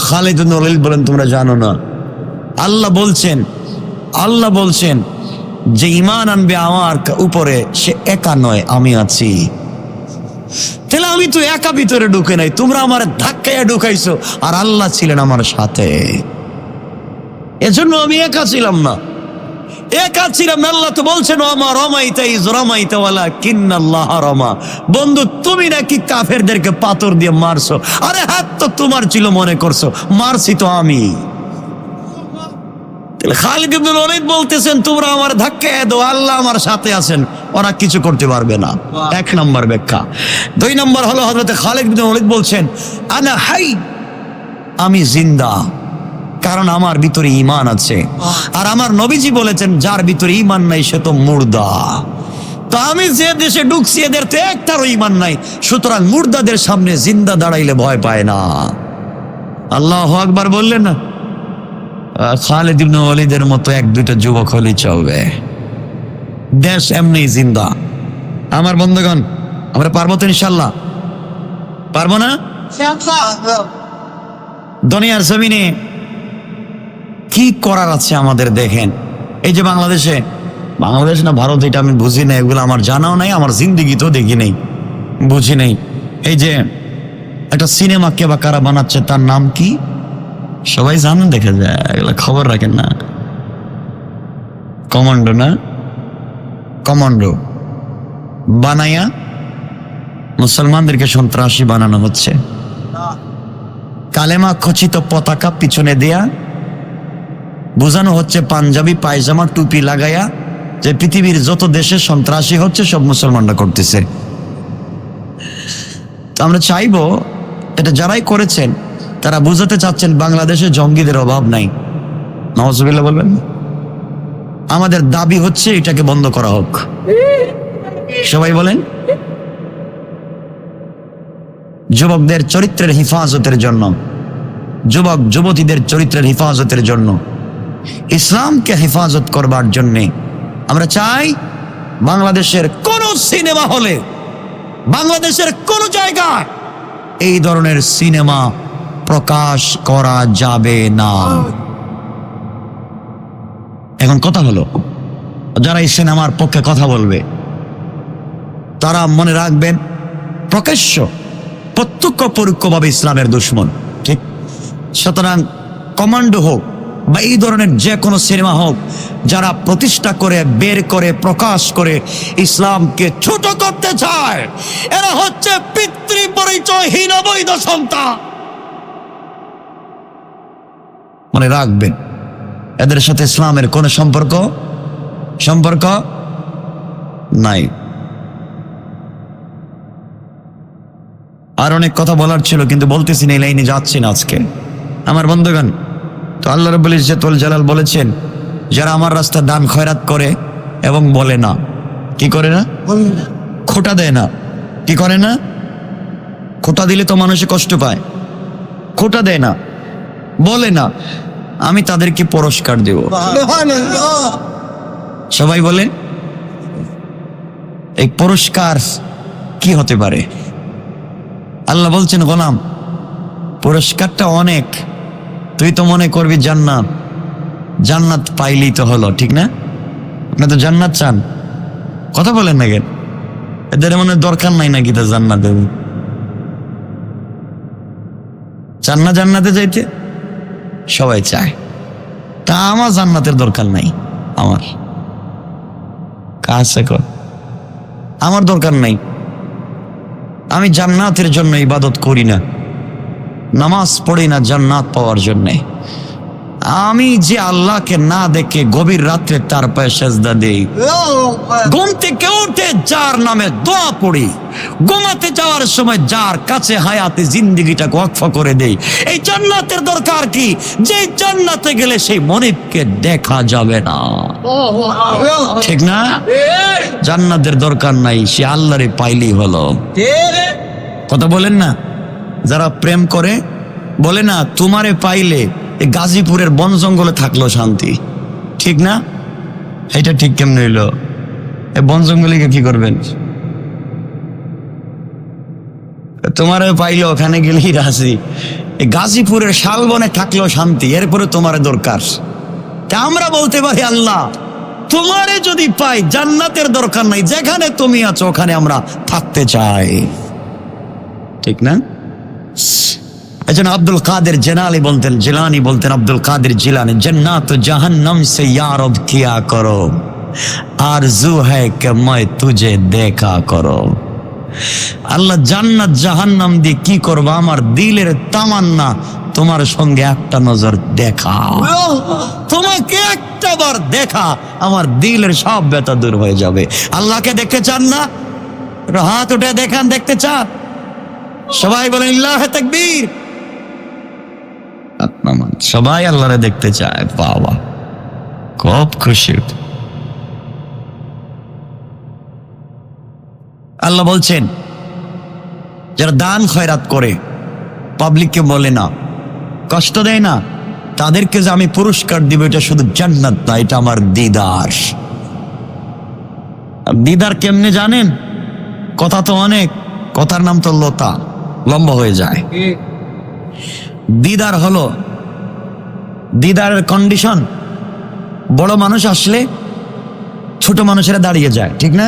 খালিদ ইবনুল ওয়ালিদ বলেন, তোমরা জানো না, আল্লাহ বলছেন যে ঈমান আনবে আমার উপরে সে একা নয়, আমি আছি। তাহলে আমি তো একা ভিতরে ঢুকে নাই, তোমরা আমার ধাক্কায় ঢুকাইছো, আর আল্লাহ ছিলেন আমার সাথে। এজন্য আমি একা ছিলাম না, একা ছিলাম না। আল্লাহ তো বলছেন, ওমা রমাইতা ইজ রমাইতা ওয়ালাকিন্নাল্লাহ রমা। বন্ধু, তুমি নাকি কাফেরদেরকে পাথর দিয়ে মারছো, আরে হাত তো তোমার ছিল মনে করছো, মারছি তো আমি। খালিদ ইবনুল ওয়ালিদ বলতেছেন, তোমরা আমার ধাক্কায় দাও, আল্লাহ আমার সাথে আছেন, ওরা কিছু করতে পারবে না। এক নম্বর ব্যাখ্যা। দুই নম্বর হলো, হযরতে খালিদ ইবনুল ওয়ালিদ বলছেন, আনা হাই, আমি জিন্দা, কারণ আমার ভিতরে ঈমান আছে। আর আমার নবীজি বলেছেন, যার ভিতরে ঈমান নাই সে তো মুর্দা। তো আমি যে দেশে ঢুকছি এদের তো একটারও ঈমান নাই, সুতরাং মুর্দাদের সামনে জিন্দা দাঁড়াইলে ভয় পায় না। আল্লাহু আকবার বললেন না? খালিদ ইবনুল ওয়ালিদের মতো এক দুইটা যুবক হলেই চলবে, দেশ এমনি জিন্দা। আমার বন্ধুগণ, আমরা পারবো তো ইনশাল্লাহ? পারবো না? দুনিয়ার জমিনে কি করার আছে আমাদের দেখেন। এই যে বাংলাদেশ না ভারত, এটা আমি বুঝি না, এগুলো আমার জানাও নাই, আমার জিন্দিগিতেও দেখি নেই, বুঝি নেই। এই যে একটা সিনেমা কে বা কারা বানাচ্ছে, তার নাম কি সবাই জানেন? দেখা যায়, এগুলো খবর রাখেন না? কমান্ডো না? কমান্ডো বানাইয়া মুসলমানদেরকে সন্ত্রাসী বানানো হচ্ছে। কালেমা খচিত পতাকা পিছনে দেয়া বোঝানো হচ্ছে, পাঞ্জাবি পায়জামা টুপি লাগাইয়া, যে পৃথিবীর যত দেশে সন্ত্রাসী হচ্ছে সব মুসলমানরা করতেছে। আমরা চাইবো এটা যারাই করেছেন তারা বুঝাতে চাচ্ছেন বাংলাদেশে জঙ্গিদের অভাব নাই। নাউজুবিল্লাহ বলবেন। আমাদের দাবি হচ্ছে এটাকে বন্ধ করা হোক। সবাই বলেন, যুবকদের চরিত্রের হেফাজতের জন্য, যুবক যুবতীদের চরিত্রের হেফাজতের জন্য, ইসলামকে হেফাজত করবার জন্যে আমরা চাই বাংলাদেশের কোন সিনেমা হলে, বাংলাদেশের কোন জায়গায় এই ধরনের সিনেমা প্রকাশ করা যাবে না। এখন কথা হলো, যারা এই সিনেমার পক্ষে কথা বলবে তারা মনে রাখবেন প্রকাশ্য প্রত্যক্ষ পরোক্ষভাবে ইসলামের দুশমন, ঠিক? সুতরাং কমান্ডো হোক বা এই ধরনের যে কোনো সিনেমা হোক, যারা প্রতিষ্ঠা করে, বের করে, প্রকাশ করে ইসলামকে ছোট করতে চায়, এরা হচ্ছে পিতৃ পরিচয়হীন অবৈধ সন্তান। মনে রাখবেন, এদের সাথে ইসলামের কোনো সম্পর্ক নাই। আর অনেক কথা বলার ছিল, কিন্তু বলতেছি না, এই লাইনে যাচ্ছি না আজকে আমার বন্ধুগণ। তো আল্লাহ রাব্বুল ইজ্জত ওয়াল জালাল বলেছেন, যারা আমার রাস্তা দান খয়রাত করে এবং বলে না, কি করে না? খোঁটা দেয় না। কি করে না? খোঁটা দিলে তো মানুষে কষ্ট পায়। খোঁটা দেয় না, বলে না, আমি তাদেরকে পুরস্কার দেব। সবাই বলেন, এই পুরস্কার কি হতে পারে? আল্লাহ বলছেন, গোলাম পুরস্কারটা অনেক, তুই তো মনে করবি জান্নাত, জান্নাত পাইলেই তো হলো, ঠিক না? আপনি তো জান্নাত চান, কথা বলেন না কেন? এদের মনে দরকার নাই নাকি তা জান্নাতে? চান না জান্নাতে যাইতে? সবাই চায়। তা আমার জান্নাতের দরকার নাই, আমার কাছে কর, আমার দরকার নাই। আমি জান্নাতের জন্য ইবাদত করি না, নামাজ পড়ি না জান্নাত পাওয়ার জন্যে। আমি যে আল্লাহকে না দেখে গভীর রাত্রে তার পায়ে সেজদা দেই, ঘুম থেকে উঠে যার নামে দোয়া পড়ি, ঘুমাতে যাওয়ার সময় যার কাছে হায়াতে জিন্দেগিটাকে ওয়াকফ করে দেই, এই জান্নাতের দরকার কি? যে জান্নাতে গেলে সেই মনিবকে দেখা যাবে না, ঠিক না? জান্নাতের দরকার নাই, সে আল্লাহরে পাইলেই হলো। কথা বলেন না? যারা প্রেম করে বলে না, তোমারে পাইলে গাজীপুরের বন জঙ্গলে থাকলো শান্তি, ঠিক না? এটা ঠিক কেমন হইল? বন জঙ্গলে কি করবেন? তোমারে পাইলো ওখানে গেলেই রাজি, গাজীপুরের শালবনে থাকলো শান্তি, এরপরে তোমার দরকার। তা আমরা বলতে পারি, আল্লাহ তোমারে যদি পাই জান্নাতের দরকার নাই, যেখানে তুমি আছো ওখানে আমরা থাকতে চাই, ঠিক না? এজন্য আব্দুল কাদের জিলানী বলতেন, আব্দুল কাদের জিলানী, জান্নাত জাহান্নাম সে ইয়া রব কিয়া করো, আরজু হ্যায় কে मैं तुझे देखा করো। আল্লাহ জান্নাত জাহান্নাম দিয়ে কি করবো? আমার দিলের তামান্না তোমার সঙ্গে একটা নজর দেখা, তোমাকে একটা বার দেখা, আমার দিলের সব ব্যথা দূর হয়ে যাবে। আল্লাহকে দেখতে চান না? হাত উঠে দেখান, দেখতে চান? সবাই বলেন আল্লাহু তাকবীর। সবাই আল্লাহরে দেখতে চায়, বাবা খুব খুশি। আল্লাহ বলছেন, যারা দান খয়রাত করে, পাবলিককে বলে না, কষ্ট দেয় না, তাদেরকে যে আমি পুরস্কার দিব, এটা শুধু জান্নাত না, এটা আমার দিদার। দিদার কেমনে জানেন? কথা তো অনেক, কথার নাম তো লতা, লম্বা হয়ে যায়। দিদার হলো, দিদারের কন্ডিশন, বড় মানুষ আসলে ছোট মানুষেরা দাঁড়িয়ে যায়, ঠিক না?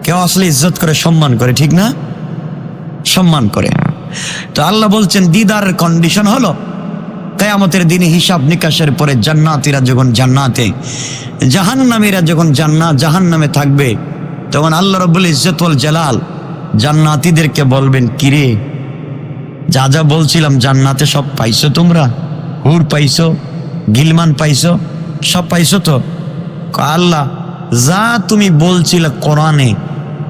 কেউ আসলে ইজ্জত করে, সম্মান করে, ঠিক না? সম্মান করে। তো আল্লাহ বলছেন, দিদারের কন্ডিশন হলো কিয়ামতের দিনে হিসাব নিকাশের পরে জান্নাতীরা যখন জান্নাতে, জাহান্নামীরা যখন জাহান্নামে থাকবে, তখন আল্লাহ রাব্বুল ইজ্জত ওয়াল জালাল জান্নাতীদেরকে বলবেন, কিরে যা যা বলছিলাম জান্নাতে সব পাইছো? তোমরা হুর পাইছো, গিলমান পাইছো, সব পাইছো তো? আল্লাহ, যা তুমি বলছিলে কোরআনে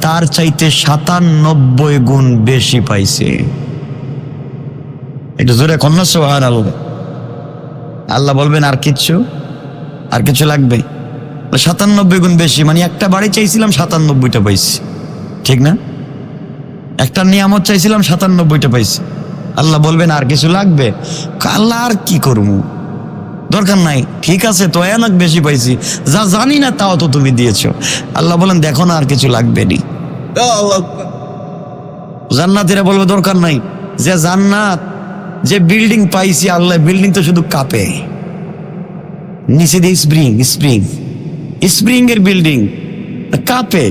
তার চাইতে ৯৭ গুণ বেশি পাইছে। একটু জোরে কন্যা সুবহানাল্লাহ। আল্লাহ বলবেন, আর কিছু লাগবে? ৯৭ গুণ বেশি, মানে একটা বাড়ি চাইছিলাম ৯৭টা পাইছি, ঠিক না? একটা নিয়ামত চাইছিলাম 97টা পাইছি। আল্লাহ বলবেন আর কিছু লাগবে? আল্লাহ আর কি করবো, দরকার নাই, ঠিক আছে তো অনেক বেশি পাইছি, যা জানি না তাও তো তুমি দিয়েছো। আল্লাহ বলেন দেখো না আর কিছু লাগবে নি। জান্নাতীরা বলবে দরকার নাই, যে জান্নাত যে বিল্ডিং পাইছি আল্লাহ, বিল্ডিং তো শুধু কাঁপে, নিচে দিয়ে স্প্রিং স্প্রিং স্প্রিং এর বিল্ডিং কাঁপে।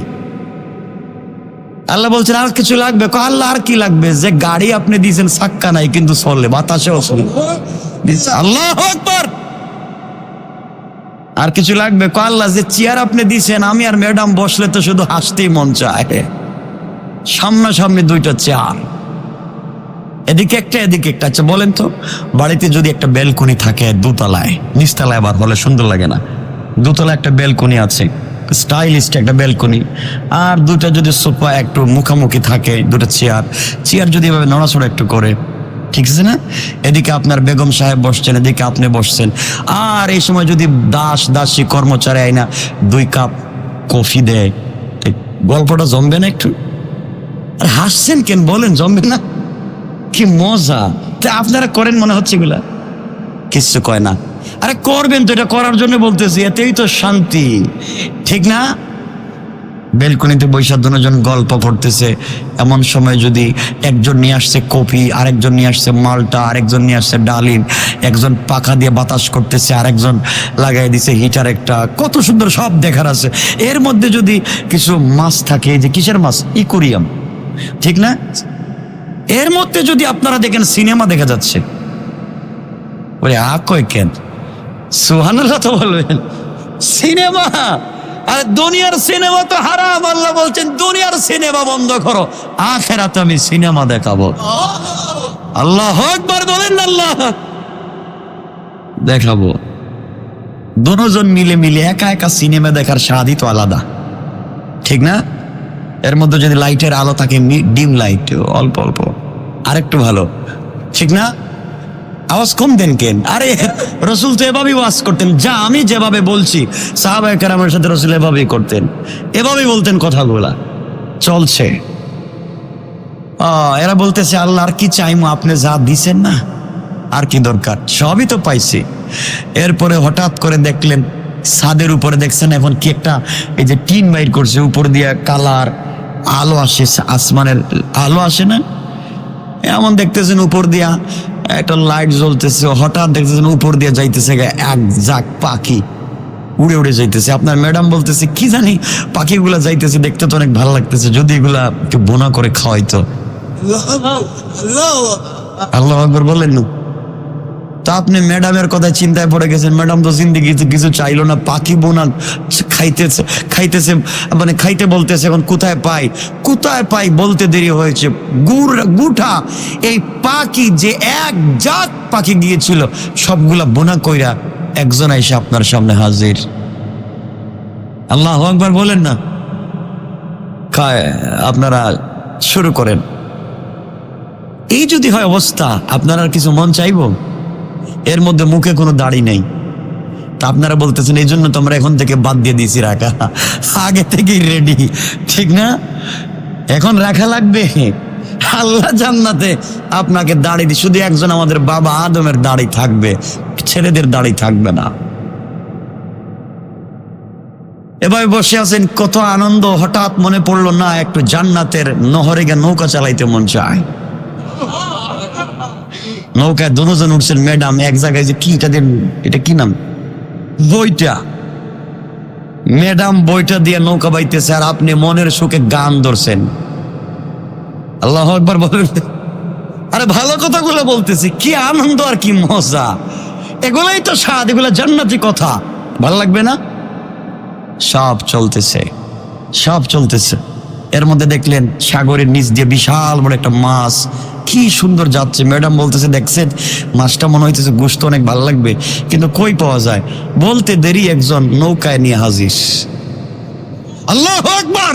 আল্লাহ বলছেন আর কিছু লাগবে? আল্লাহ আর কি লাগবে, যে গাড়ি আপনি দিয়েছেন চাক্কা নাই কিন্তু চলে, বাতাসেও চলে। আল্লাহু আকবার। আর কিছু লাগবে? আল্লাহ যে চেয়ার আপনি দিয়েছেন আমি আর ম্যাডাম বসলে তো শুধু হাসতেই মন চায়, সামনাসামনি দুইটা চেয়ার, এদিকে একটা এদিকে একটা। আচ্ছা বলেন তো, বাড়িতে যদি একটা ব্যালকনি থাকে দোতলায়, নিচতলায় আবার হলে সুন্দর লাগে না, দোতলায় একটা ব্যালকনি আছে, স্টাইলিস্ট একটা ব্যালকনি, আর দুটা যদি সোফা একটু মুখামুখি থাকে, দুটো চেয়ার, চেয়ার যদি এভাবে নড়াচড়া একটু করে, ঠিক আছে না? এদিকে আপনার বেগম সাহেব বসছেন, এদিকে আপনি বসছেন, আর এই সময় যদি দাসী কর্মচারী আইনা 2 কাপ কফি দেয়, গল্পটা জমবে না একটু? আর হাসছেন কেন বলেন, জমবে না? কি মজা! তা আপনারা করেন মনে হচ্ছে এগুলা, কিচ্ছু কয় না। আরে করবেন তো, এটা করার জন্য বলতেছি, এতেই তো শান্তি, ঠিক না? বেলকনিতে বৈশাখ দুজন গল্প করতেছে, এমন সময় যদি একজন নিয়ে আসছে কফি, আরেকজন নিয়ে আসছে মালটা, আরেকজন নিয়ে আসছে ডালিম, একজন পাখা দিয়ে বাতাস করতেছে, আরেকজন লাগাই দিছে হিটার একটা, কত সুন্দর সব দেখার আছে। এর মধ্যে যদি কিছু মাছ থাকে, যে কিসের মাছ, ইকুরিয়াম, ঠিক না? এর মধ্যে যদি আপনারা দেখেন সিনেমা দেখা যাচ্ছে, ওরে কয় কেন সুবহানাল্লাহ তো বলবেন, সিনেমা। আর দুনিয়ার সিনেমা তো হারাম, আল্লাহ বলছেন দুনিয়ার সিনেমা বন্ধ করো, আখিরাতে আমি সিনেমা দেখাবো। আল্লাহু আকবার বলেন, আল্লাহ দেখাবো। দুজন মিলে মিলে একা একা সিনেমা দেখার স্বাদই তো আলাদা, ঠিক না? এর মধ্যে যদি লাইটের আলো থাকে, ডিম লাইট, অল্প অল্প, আরেকটু ভালো, ঠিক না? আওয়াজ কম দেন কেন? আরে রসুল তো এভাবেই ওয়াজ করতেন, যা আমি যেভাবে বলছি সাহাবায়ে কেরামের সাথে রসুল এভাবেই করতেন, এভাবেই বলতেন কথাগুলা, চলছে। এরা বলতেছে আল্লাহ আর কি চাইমু, আপনি যা দিছেন না, আর কি দরকার, সবই তো পাইছি। এরপরে হঠাৎ করে দেখলেন ছাদের উপরে, দেখছেন এখন কি একটা, এই যে টিন বাইর করছে, উপর দিয়ে কালার আলো আসে, আসমানের আলো আসে না, এমন দেখতেছেন উপর দিয়া একটা লাইট জ্বলতেছে, হঠাৎ দেখতেছেন উপর দিয়ে যাইতেছে এক ঝাঁক পাখি, উড়ে উড়ে যাইতেছে। আপনার ম্যাডাম বলতেছে কি জানি পাখিগুলা যাইতেছে, দেখতে তো অনেক ভালো লাগতেছে, যদি এগুলা একটু বোনা করে খাওয়াইতো। আল্লাহু আকবার বলেন না? তা আপনি ম্যাডামের কথা চিন্তায় পড়ে গেছেন, ম্যাডাম তো জিন্দেগিতে কিছু চাইলো না, পাখি বোনা খাইতেছে মানে খাইতে বলতেছে, এখন কোথায় পাই বলতে দেরি হয়েছে। গুঠা এই পাখি যে এক জাত পাখি গিয়েছিল, সবগুলা বোনা কইরা একজন এসে আপনার সামনে হাজির। আল্লাহু আকবার বলেন না? আপনারা শুরু করেন। এই যদি হয় অবস্থা, আপনার আর কিছু মন চাইবো? এর মধ্যে মুখে কোনো দাড়ি নেই, তা আপনারা বলতেছেন এই জন্য তো আমরা এখন থেকে বাদ দিয়ে দিয়েছি রাখা, আগে থেকেই রেডি, ঠিক না? এখন রাখা লাগবে। আল্লাহ জান্নাতে আপনাকে দাড়ি দিয়ে, শুধু একজন আমাদের বাবা আদমের দাড়ি থাকবে, ছেলেদের দাড়ি থাকবে না। এভাবে বসে আছেন, কত আনন্দ, হঠাৎ মনে পড়লো না একটু জান্নাতের নহরে গিয়ে নৌকা চালাইতে মন চায়। নৌকায় দুজন উঠছেন, ম্যাডাম এক জায়গায়, যে কিটা দেন, এটা কি নাম, বইটা, ম্যাডাম বইটা দিয়ে নৌকা বাইতেছে, আর আপনি মনের সুখে গান ধরছেন। আল্লাহু আকবার বলেন। আরে ভালো কথাগুলো বলতেছি, কি আনন্দ আর কি মজা, এগুলাই তো স্বাদ, এগুলা জান্নাতি কথা, ভালো লাগবে না? সব চলতেছে। এর মধ্যে দেখলেন সাগরের নিচ দিয়ে বিশাল বড় একটা মাছ, কি সুন্দর যাচ্ছে। ম্যাডাম বলতেছে দেখছেন মাছটা মনে হইতেছে গোশত অনেক ভালো লাগবে, কিন্তু কই পাওয়া যায়, বলতে দেরি একজন নৌকায় নিয়ে হাজির। আল্লাহু আকবার।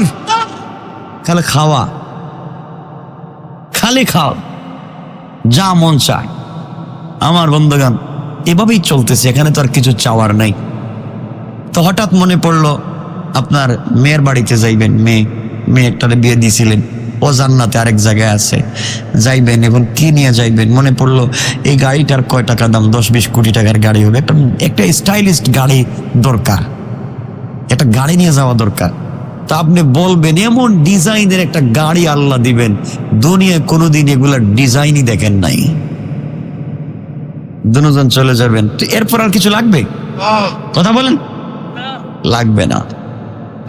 খালি খাও, যা মন চায়। আমার বন্ধুগণ, এভাবেই চলতেছে, এখানে তো আর কিছু চাওয়ার নাই। তো হঠাৎ মনে পড়লো আপনার মেয়ের বাড়িতে যাইবেন, মেয়ে একটারে বিয়ে দিয়েছিলেন, ও জান্নাতে আরেক জায়গায় আছে, যাইবেন। এখন কি নিয়ে যাইবেন? মনে পড়লো এই গাড়িটার কয় টাকা দাম, 10-20 কোটি টাকার গাড়ি হবে, একটা স্টাইলিশ গাড়ি দরকার, একটা গাড়ি নিয়ে যাওয়া দরকার। তা আপনি বলবেন এমন ডিজাইনের একটা গাড়ি আল্লাহ দিবেন, দুনিয়ায় কোনোদিন এগুলা ডিজাইনই দেখেন নাই। দুজন চলে যাবেন, তো এরপর আর কিছু লাগবে? কথা বলেন, লাগবে না।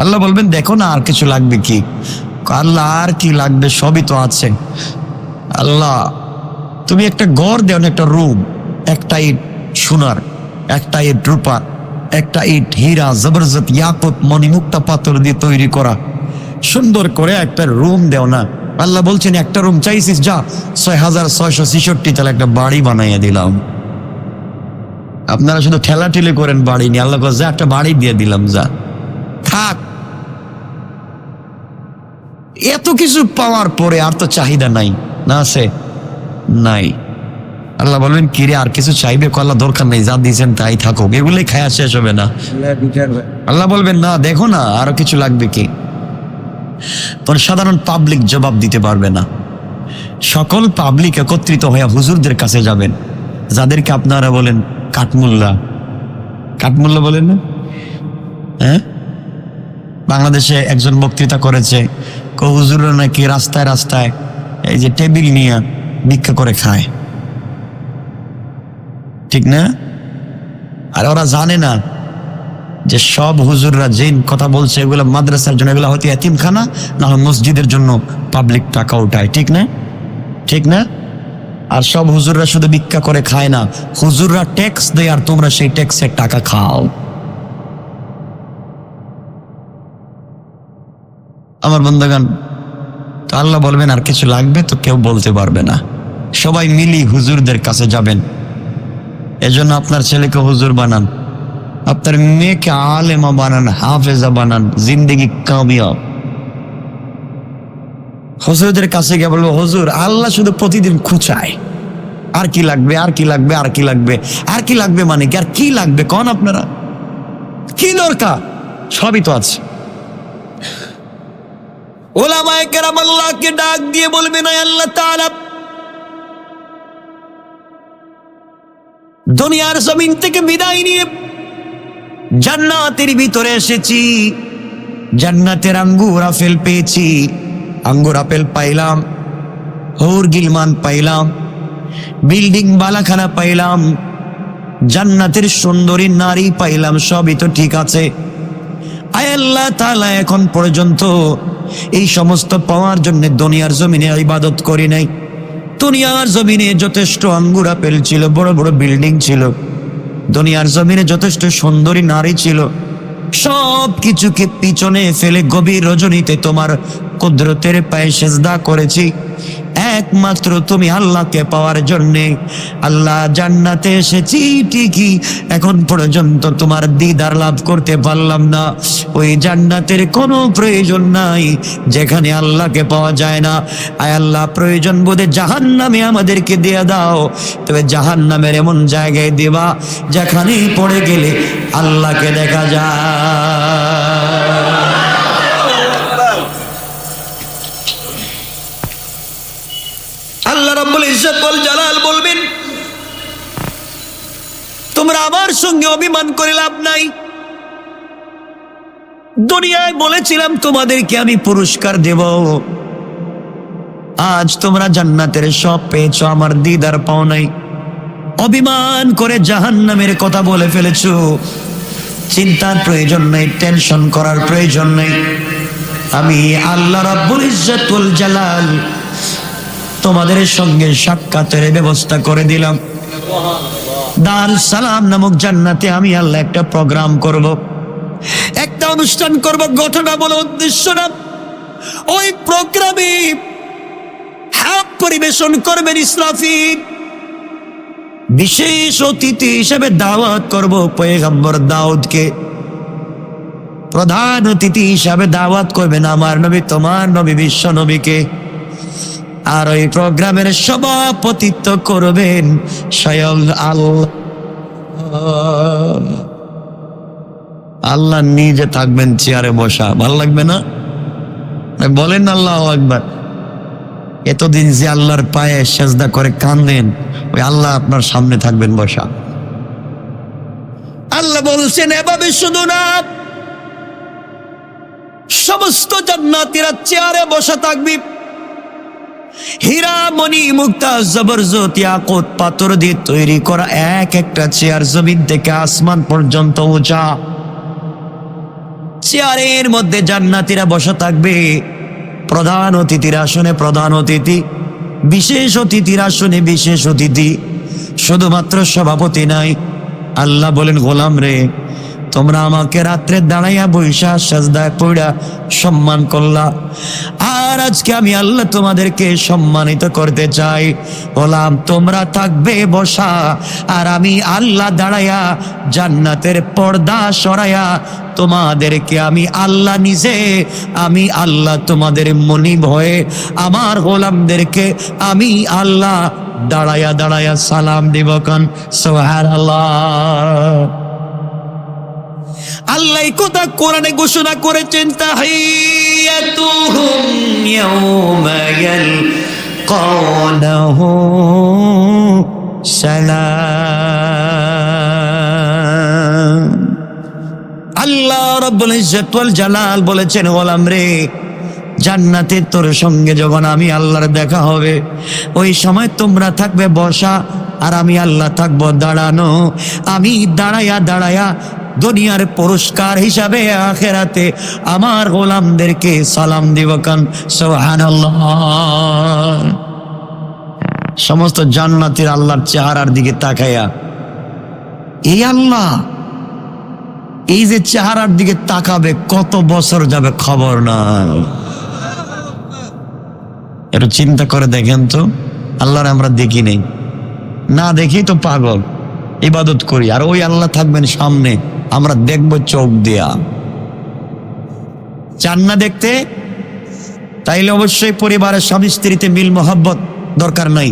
আল্লাহ বলবেন দেখো না আর কিছু লাগবে কি? আল্লাহ আর কি লাগবে, সবই তো আছে। আল্লাহ তুমি একটা ঘর দেও, একটা রুম, একটা ইট সোনার, একটা ইট রূপার, একটা ইট হীরা জবরদস্ত ইয়াকুত মণিমুক্তা পাথর দিয়ে তৈরি করা সুন্দর করে একটা রুম দেও না। আল্লাহ বলছেন একটা রুম চাইছিস, যা 6666, তাহলে একটা বাড়ি বানাইয়া দিলাম। আপনারা শুধু ঠেলাঠেলি করেন বাড়ি নিয়ে, আল্লাহ যা একটা বাড়ি দিয়ে দিলাম, যা থাক। এত কিছু পাওয়ার পরে আর তো চাহিদা নাই, না আছে? নাই। আল্লাহ বলবেন কিরে আর কিছু চাইবে? আল্লাহ দরকার নেই, যা দিয়েছেন তাই থাকুক, এগুলোই খায়া শেষ হবে না। আল্লাহ বলবেন না দেখো না আরো কিছু লাগবে কি? তখন সাধারণ পাবলিক জবাব দিতে পারবে না। সকল পাবলিক একত্রিত হয়ে হুজুরদের কাছে যাবেন, যাদেরকে আপনারা বলেন কাঠমুল্লা। কাঠমুল্লা বলেন না? হ্যাঁ, বাংলাদেশে একজন বক্তৃতা করেছে, হুজুররা নাকি রাস্তায় রাস্তায় এই যে টেবিল নিয়ে ভিক্ষা করে খায়, ঠিক না? আর ওরা জানে না যে সব হুজুররা যে কথা বলছে এগুলো মাদ্রাসার জন্য, এগুলো হয়তো এতিমখানা, না হয় মসজিদের জন্য পাবলিক টাকা উঠায়, ঠিক না? ঠিক না? আর সব হুজুররা শুধু ভিক্ষা করে খায় না, হুজুররা ট্যাক্স দেয় আর তোমরা সেই ট্যাক্সের টাকা খাও। আমার বন্ধুগণ, তো আল্লাহ বলবেন আর কিছু লাগবে? তো কেউ বলতে পারবে না। সবাই মিলি হুজুরদের কাছে যাবেন। এজন্য আপনার ছেলেকে হুজুর বানান, আপনার মেয়েকে আলেমা বানান, হাফেজা বানান, জিন্দেগি কামিয়াব। হুজুরদের কাছে গিয়ে বলবো হুজুর আল্লাহ শুধু প্রতিদিন খুঁচায়, আর কি লাগবে, আর কি লাগবে, আর কি লাগবে, আর কি লাগবে, মানে কি আর কি লাগবে কোন? আপনারা কি দরকার? সবই তো আছে। ওলামায়ে কেরাম আল্লাহকে ডাক দিয়ে বলবেন আল্লাহ তাআলা দুনিয়ার জমিন থেকে বিদায় নিয়ে জান্নাতের ভিতরে এসেছি, জান্নাতের আঙ্গুর আপেল পেয়েছি, আঙ্গুর আপেল পাইলাম, হৌর গিলমান পাইলাম, বিল্ডিং বালাখানা পাইলাম, জান্নাতের সুন্দরী নারী পাইলাম, সবই তো ঠিক আছে। আয় আল্লাহ তাআলা এখন পর্যন্ত এই সমস্ত পাওয়ার জন্য দুনিয়ার জমিনে ইবাদত করি নাই। দুনিয়ার জমিনে যথেষ্ট আঙ্গুর আপেল ছিল, বড় বড় বিল্ডিং ছিল, দুনিয়ার জমিনে যথেষ্ট সুন্দরী নারী ছিল, সব কিছুকে পিছনে ফেলে গভীর রজনীতে তোমার কুদরতের পায়ে সেজদা করেছি একমাত্র তুমি আল্লাহকে পাওয়ার জন্যে। আল্লাহ জান্নাতে এসেছি ঠিকই, এখন পর্যন্ত তোমার দিদার লাভ করতে পারলাম না। ওই জান্নাতের কোনো প্রয়োজন নাই যেখানে আল্লাহকে পাওয়া যায় না। আয় আল্লাহ প্রয়োজন বোধে জাহান্নামে আমাদেরকে দিয়ে দাও, তবে জাহান্নামের এমন জায়গায় দেবা যেখানে পড়ে গেলে আল্লাহকে দেখা যায়। আল্লাহ রাব্বুল ইজ্জত ওয়াল জালাল বলবেন তোমরা আমার সঙ্গে অভিমান করে লাভ নাই। দুনিয়ায় বলেছিলাম তোমাদেরকে আমি পুরস্কার দেব, আজ তোমরা জান্নাতের সব পেয়েছো, আমার দিদার পাও নাই। অভিমান করে জাহান্নামের কথা বলে ফেলেছো, চিন্তার প্রয়োজন নেই, টেনশন করার প্রয়োজন নেই। আমি আল্লাহ রাব্বুল ইজ্জত ওয়াল জালাল তোমাদের সঙ্গে সাক্ষাতের ব্যবস্থা করে দিলাম। দারুস সালাম নামক জান্নাতে আমি আল্লাহ একটা প্রোগ্রাম করব, একটা অনুষ্ঠান করব, ঘটনা বলে উদ্দেশ্য না। ওই প্রোগ্রামে হক পরিবেশন করবেন ইসরাফিল, বিশেষ অতিথি হিসেবে দাওয়াত করব পয়গম্বর দাউদকে, প্রধান অতিথি হিসাবে দাওয়াত করবেন আমার নবী তোমার নবী বিশ্ব নবীকে, আর ওই প্রোগ্রামের সভাপতিত্ব করবেন স্বয়ং আল্লাহ। আল্লাহ নিজে থাকবেন চেয়ারে বসা, ভালো লাগবে না? বলেন আল্লাহু আকবার। এতদিন যে আল্লাহর পায়ে সেজদা করে কাঁদেন, ওই আল্লাহ আপনার সামনে থাকবেন বসা। আল্লাহ বলছেন এভাবে শুধু না, সমস্ত জান্নাতীরা চেয়ারে বসা থাকবি, হীরা মণি মুক্তা জবরদস্ত ইয়াকুত পাথর দিয়ে তৈরি করা এক একটা চেয়ার জমিন থেকে আসমান পর্যন্ত উঁচা। চেয়ারের মধ্যে জান্নাতীরা বসা থাকবে, প্রধান অতিথির আসনে প্রধান অতিথি, বিশেষ অতিথির আসনে বিশেষ অতিথি, শুধুমাত্র সভাপতি নাই। আল্লাহ বলেন, গোলাম রে, তোমরা আমাকে রাত্রে দাঁড়াইয়া বৈশা সাজদায় পড়া সম্মান করলা, আর আজকে আমি আল্লাহ তোমাদেরকে সম্মানিত করতে চাই। গোলাম তোমরা থাকবে বসা, আর আমি আল্লাহ দাঁড়াইয়া জান্নাতের পর্দা সরাইয়া তোমাদেরকে আমি আল্লাহ নিজে, আমি আল্লাহ তোমাদের মনিব হয়ে আমার গোলামদেরকে আমি আল্লাহ দাঁড়াইয়া দাঁড়াইয়া সালাম দিব। কান সুবহানাল্লাহ। আল্লাহ কথা কোরআনে ঘোষণা করেছেন, তাহিয়াতুহুম ইয়াওমা ইয়ালকাউনাহু সালাম। আল্লাহ রাব্বুল ইজ্জত ওয়াল জালাল বলেছেন, গোলাম রে, জান্নাতে তোর সঙ্গে যখন আমি আল্লাহর দেখা হবে, ওই সময় তোমরা থাকবে বসা, আর আমি আল্লাহ থাকবো দাঁড়ানো। আমি দাঁড়াইয়া দাঁড়াইয়া দুনিয়ার পুরস্কার হিসাবে আখিরাতে আমার গোলামদেরকে সালাম দিব। কান সুবহানাল্লাহ। সমস্ত জান্নাতীর আল্লাহর চেহারার দিকে তাকাইয়া, এই আল্লাহ এই যে চেহারার দিকে তাকাবে, কত বছর যাবে খবর নাই। একটু চিন্তা করে দেখেন তো, আল্লাহর আমরা দেখি নেই, না দেখি তো পাগল, ইবাদত করি, আর ওই আল্লাহ থাকবেন সামনে, আমরা দেখবো চোখ দিয়া। চান না দেখতে? তাইলে অবশ্যই পরিবারের স্বামী স্ত্রীতে মিল মোহাব্বত দরকার নাই।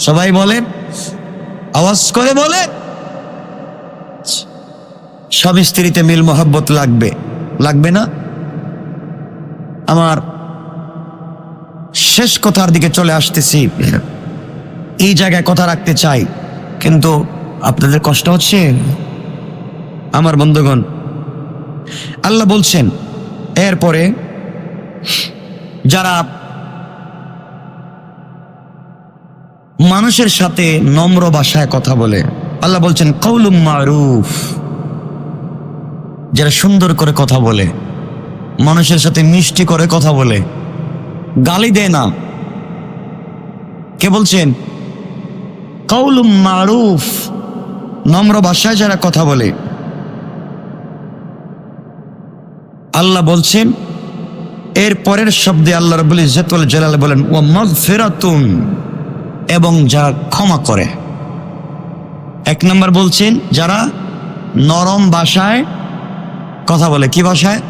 সবাই বলেন, আওয়াজ করে বলে, স্বামী স্ত্রীতে মিল মোহাব্বত লাগবে, লাগবে না? আমার শেষ কথার দিকে চলে আসতেছি, এই জায়গায় কথা রাখতে চাই, কিন্তু আপনাদের কষ্ট হচ্ছে আমার বন্ধুগণ। আল্লাহ বলছেন এরপরে, যারা মানুষের সাথে নম্র ভাষায় কথা বলে, আল্লাহ বলছেন কওলুম মারুফ, যারা সুন্দর করে কথা বলে, মানুষের সাথে মিষ্টি করে কথা বলে, গালি দেয় না। কে বলছেন? কওলুম মারুফ, নম্র ভাষায় যারা কথা বলে। আল্লাহ বলছেন এর পরের শব্দে আল্লাহ রাব্বুল ইজ্জত ওয়াল জালাল বলেন ওয়া মাগফিরাতুন, এবং যারা ক্ষমা করে। এক নম্বর বলছেন যারা নরম ভাষায় কথা বলে। কি ভাষায়?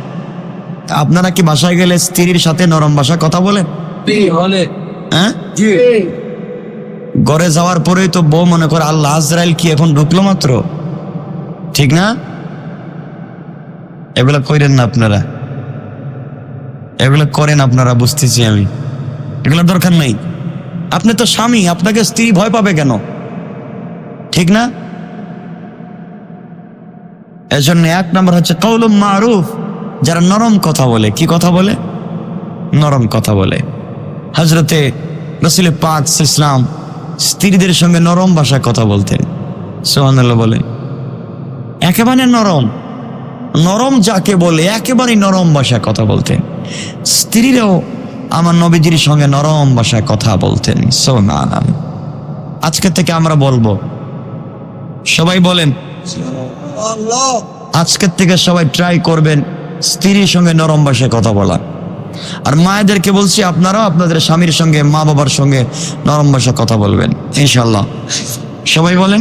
আপনারা কি বাসায় গেলে স্ত্রীর সাথে নরম ভাষায় কথা বলেন? হ্যাঁ, ঘরে যাওয়ার পরেই তো বউ মনে করে আল্লাহ, আজরাইল কি এখন ঢুকলো মাত্র, ঠিক না? এগুলো করেন না আপনারা, এগুলো করেন আপনারা, বুঝতেছি আমি, এগুলো দরকার নেই। আপনি তো স্বামী, আপনাকে স্ত্রী ভয় পাবে কেন, ঠিক না? এজন্য এক নম্বর হচ্ছে কওলুম মারুফ, যারা নরম কথা বলে। কি কথা বলে? নরম কথা বলে। হযরতে রাসূল পাক সাল্লাল্লাহু আলাইহি ওয়াসাল্লাম স্ত্রীদের সঙ্গে নরম ভাষায় কথা বলতেন। সুবহানাল্লাহ বলে। একেবারে নরম, নরম যাকে বলে একেবারে নরম ভাষায় কথা বলতেন। স্ত্রীরাও আমার নবীজির সঙ্গে নরম ভাষায় কথা বলতেন। সুবহানাল্লাহ। আজকে থেকে আমরা বলবো, সবাই বলেন আজকের থেকে সবাই ট্রাই করবেন স্ত্রীর সঙ্গে নরম ভাষায় কথা বলা। আর মায়েদেরকে বলছি, আপনারাও আপনাদের স্বামীর সঙ্গে, মা বাবার সঙ্গে নরম ভাষায় কথা বলবেন ইনশাআল্লাহ। সবাই বলেন।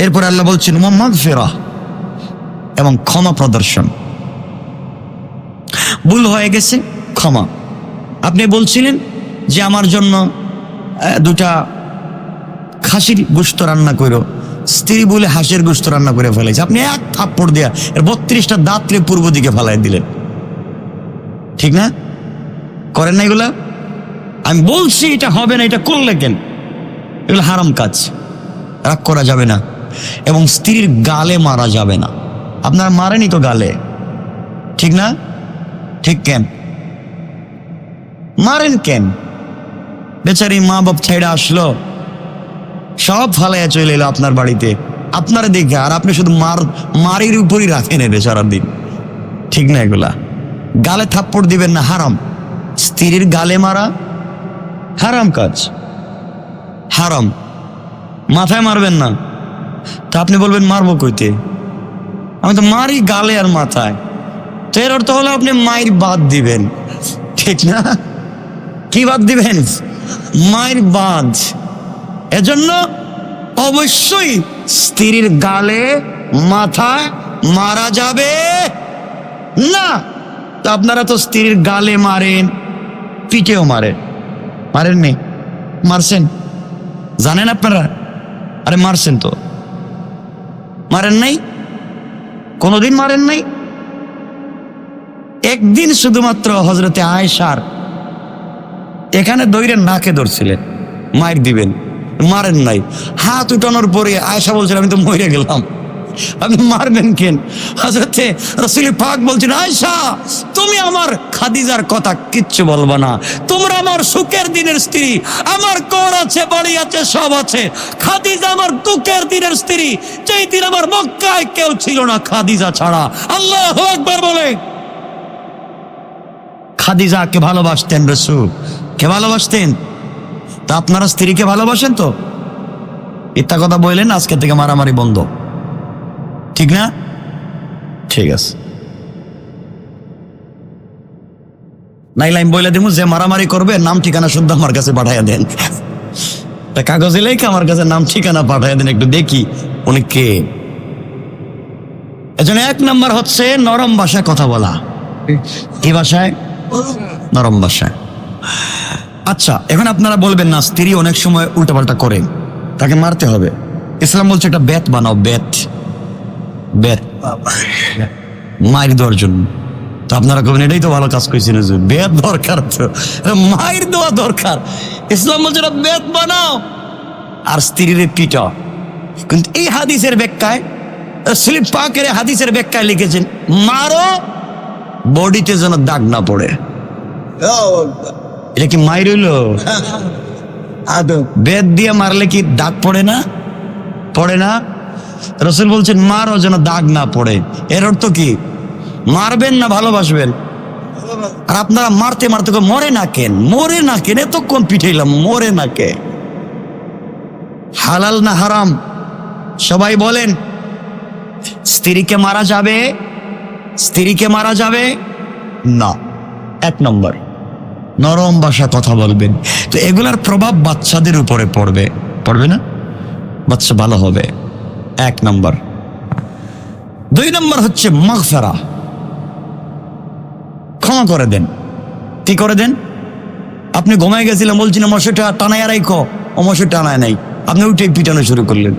এরপর আল্লাহ বলছেন ওয়া মাগফিরা, এবং ক্ষমা প্রদর্শন। ভুল হয়ে গেছে, ক্ষমা। আপনি বলছিলেন যে আমার জন্য দুটা খাসির গোশত রান্না করো, স্ত্রী বলে হাঁসের গোশত রান্না করে ফেলেছে, আপনি এক থাপ্পড় দেয়া এর 32টা দাঁতরে পূর্ব দিকে ফেলাই দিলেন, ঠিক না? করেন না এগুলা? আমি বলছি এটা হবে না, এটা করলে কেন? এগুলো হারাম কাজ, রাগ করা যাবে না। এবং স্ত্রীর গালে মারা যাবে না। আপনারা মারেনি তো গালে, ঠিক না? ঠিক কেন মারেন? কেন? বেচারি মা বাপ ছেড়ে আসলো, সব ফালাইয়া চলে এলো আপনার বাড়িতে আপনারা দেখে, আর আপনি শুধু মারির উপরই রাখেন এর সারাদিন, ঠিক না? এগুলা গালে থাপ্পড় দিবেন না, হারাম। স্ত্রীর গালে মারা হারাম কাজ, হারাম। মাথায় মারবেন না। তা আপনি বলবেন মারবো কইতে? আমি তো মারি গালে আর মাথায়। তো এর অর্থ হলো আপনি মায়ের বাদ দিবেন, ঠিক না? কি বাদ দিবেন? মায়ের বাদ। এজন্য অবশ্যই স্ত্রীর গালে মাথায় মারা যাবে না। তো আপনারা তো স্ত্রীর গালে মারেন, পিঠেও মারেন, মারেননি? মারছেন? জানেন আপনারা? আরে মারছেন তো, মারেন নাই? কোনোদিন মারেন নাই? একদিন শুধুমাত্র হযরতে আয়েশার এখানে দইরে নাকে ধরছিলেন, মায়ের দিবেন, মারেন নাই। হাত উঠানোর পরে আয়েশা বলছেন আমি তো মরে গেলাম, আপনি মারবেন কেন? হযরতে রাসূল পাক বলছেন আয়েশা তুমি আমার খাদিজার কথা কিচ্ছু বলবা না, তোমরা আমার সুখের দিনের স্ত্রী, আমার ঘর আছে, বাড়ি আছে, সব আছে। খাদিজা আমার দুঃখের দিনের স্ত্রী, যেই দিন আমার মক্কায় কেউ ছিল না খাদিজা ছাড়া। আল্লাহু আকবার বলে। খাদিজাকে ভালোবাসতেন রাসূল, কে ভালোবাসতেন? তা আপনারা স্ত্রীকে ভালোবাসেন তো? মিথ্যা কথা বললেন, আজকে থেকে মারামারি বন্ধ, ঠিক না? ঠিক আছে, নাইলে আমি বলে দেবো যে মারামারি করবে নাম ঠিকানা শুদ্ধ আমার কাছে পাঠাইয়া দেন, কাগজে লেখা আমার কাছে নাম ঠিকানা পাঠাইয়া দেন, একটু দেখি উনি কে। এজন্য 1 নম্বর হচ্ছে নরম ভাষায় কথা বলা। কি ভাষায়? নরম ভাষায়। আচ্ছা, এখন আপনারা বলবেন না স্ত্রী অনেক সময় উল্টাপাল্টা করে, তাকে মারতে হবে। ইসলাম বলছে একটা বেত বানাও, বেত, বেত মায়ের দেওয়ার জন্য। তো আপনারা কবেন এটাই তো ভালো কাজ করেছেন, বেত দরকার, তো মায়ের দেওয়া দরকার। ইসলাম বলছে একটা বেত বানাও আর স্ত্রীর পিটা। কিন্তু এই হাদিসের ব্যাখ্যায়, রাসূল পাকের হাদিসের ব্যাখ্যায় লিখেছেন মারো বডিতে যেন দাগ না পড়ে। এটা কি মায়ের হইলো? বেত দিয়ে মারলে কি দাগ পড়ে না? পড়ে না। রাসূল বলছেন মারো যেন দাগ না পড়ে। এর অর্থ কি? মারবেন না ভালোবাসবেন। আর আপনারা মারতে মারতে মরে না কেন? মরে না কেন? এতক্ষণ পিঠাইলাম, মরে না কে? হালাল না হারাম? সবাই বলেন। স্ত্রীকে মারা যাবে? স্ত্রীকে মারা যাবে না। 1 নম্বর নরম ভাষা কথা বলবেন। তো এগুলার প্রভাব বাচ্চাদের উপরে পড়বে, পড়বে না? বাচ্চা ভালো হবে, 1 নম্বর। 2 নম্বর হচ্ছে মাগফিরা, ক্ষমা করে দেন। কি করে দেন? আপনি ঘুমায় গেছিলেন, বলছিলেন মশারটা টানায় রাখো, ও মশার টানায় নাই, আপনি উঠে পিটানো শুরু করলেন।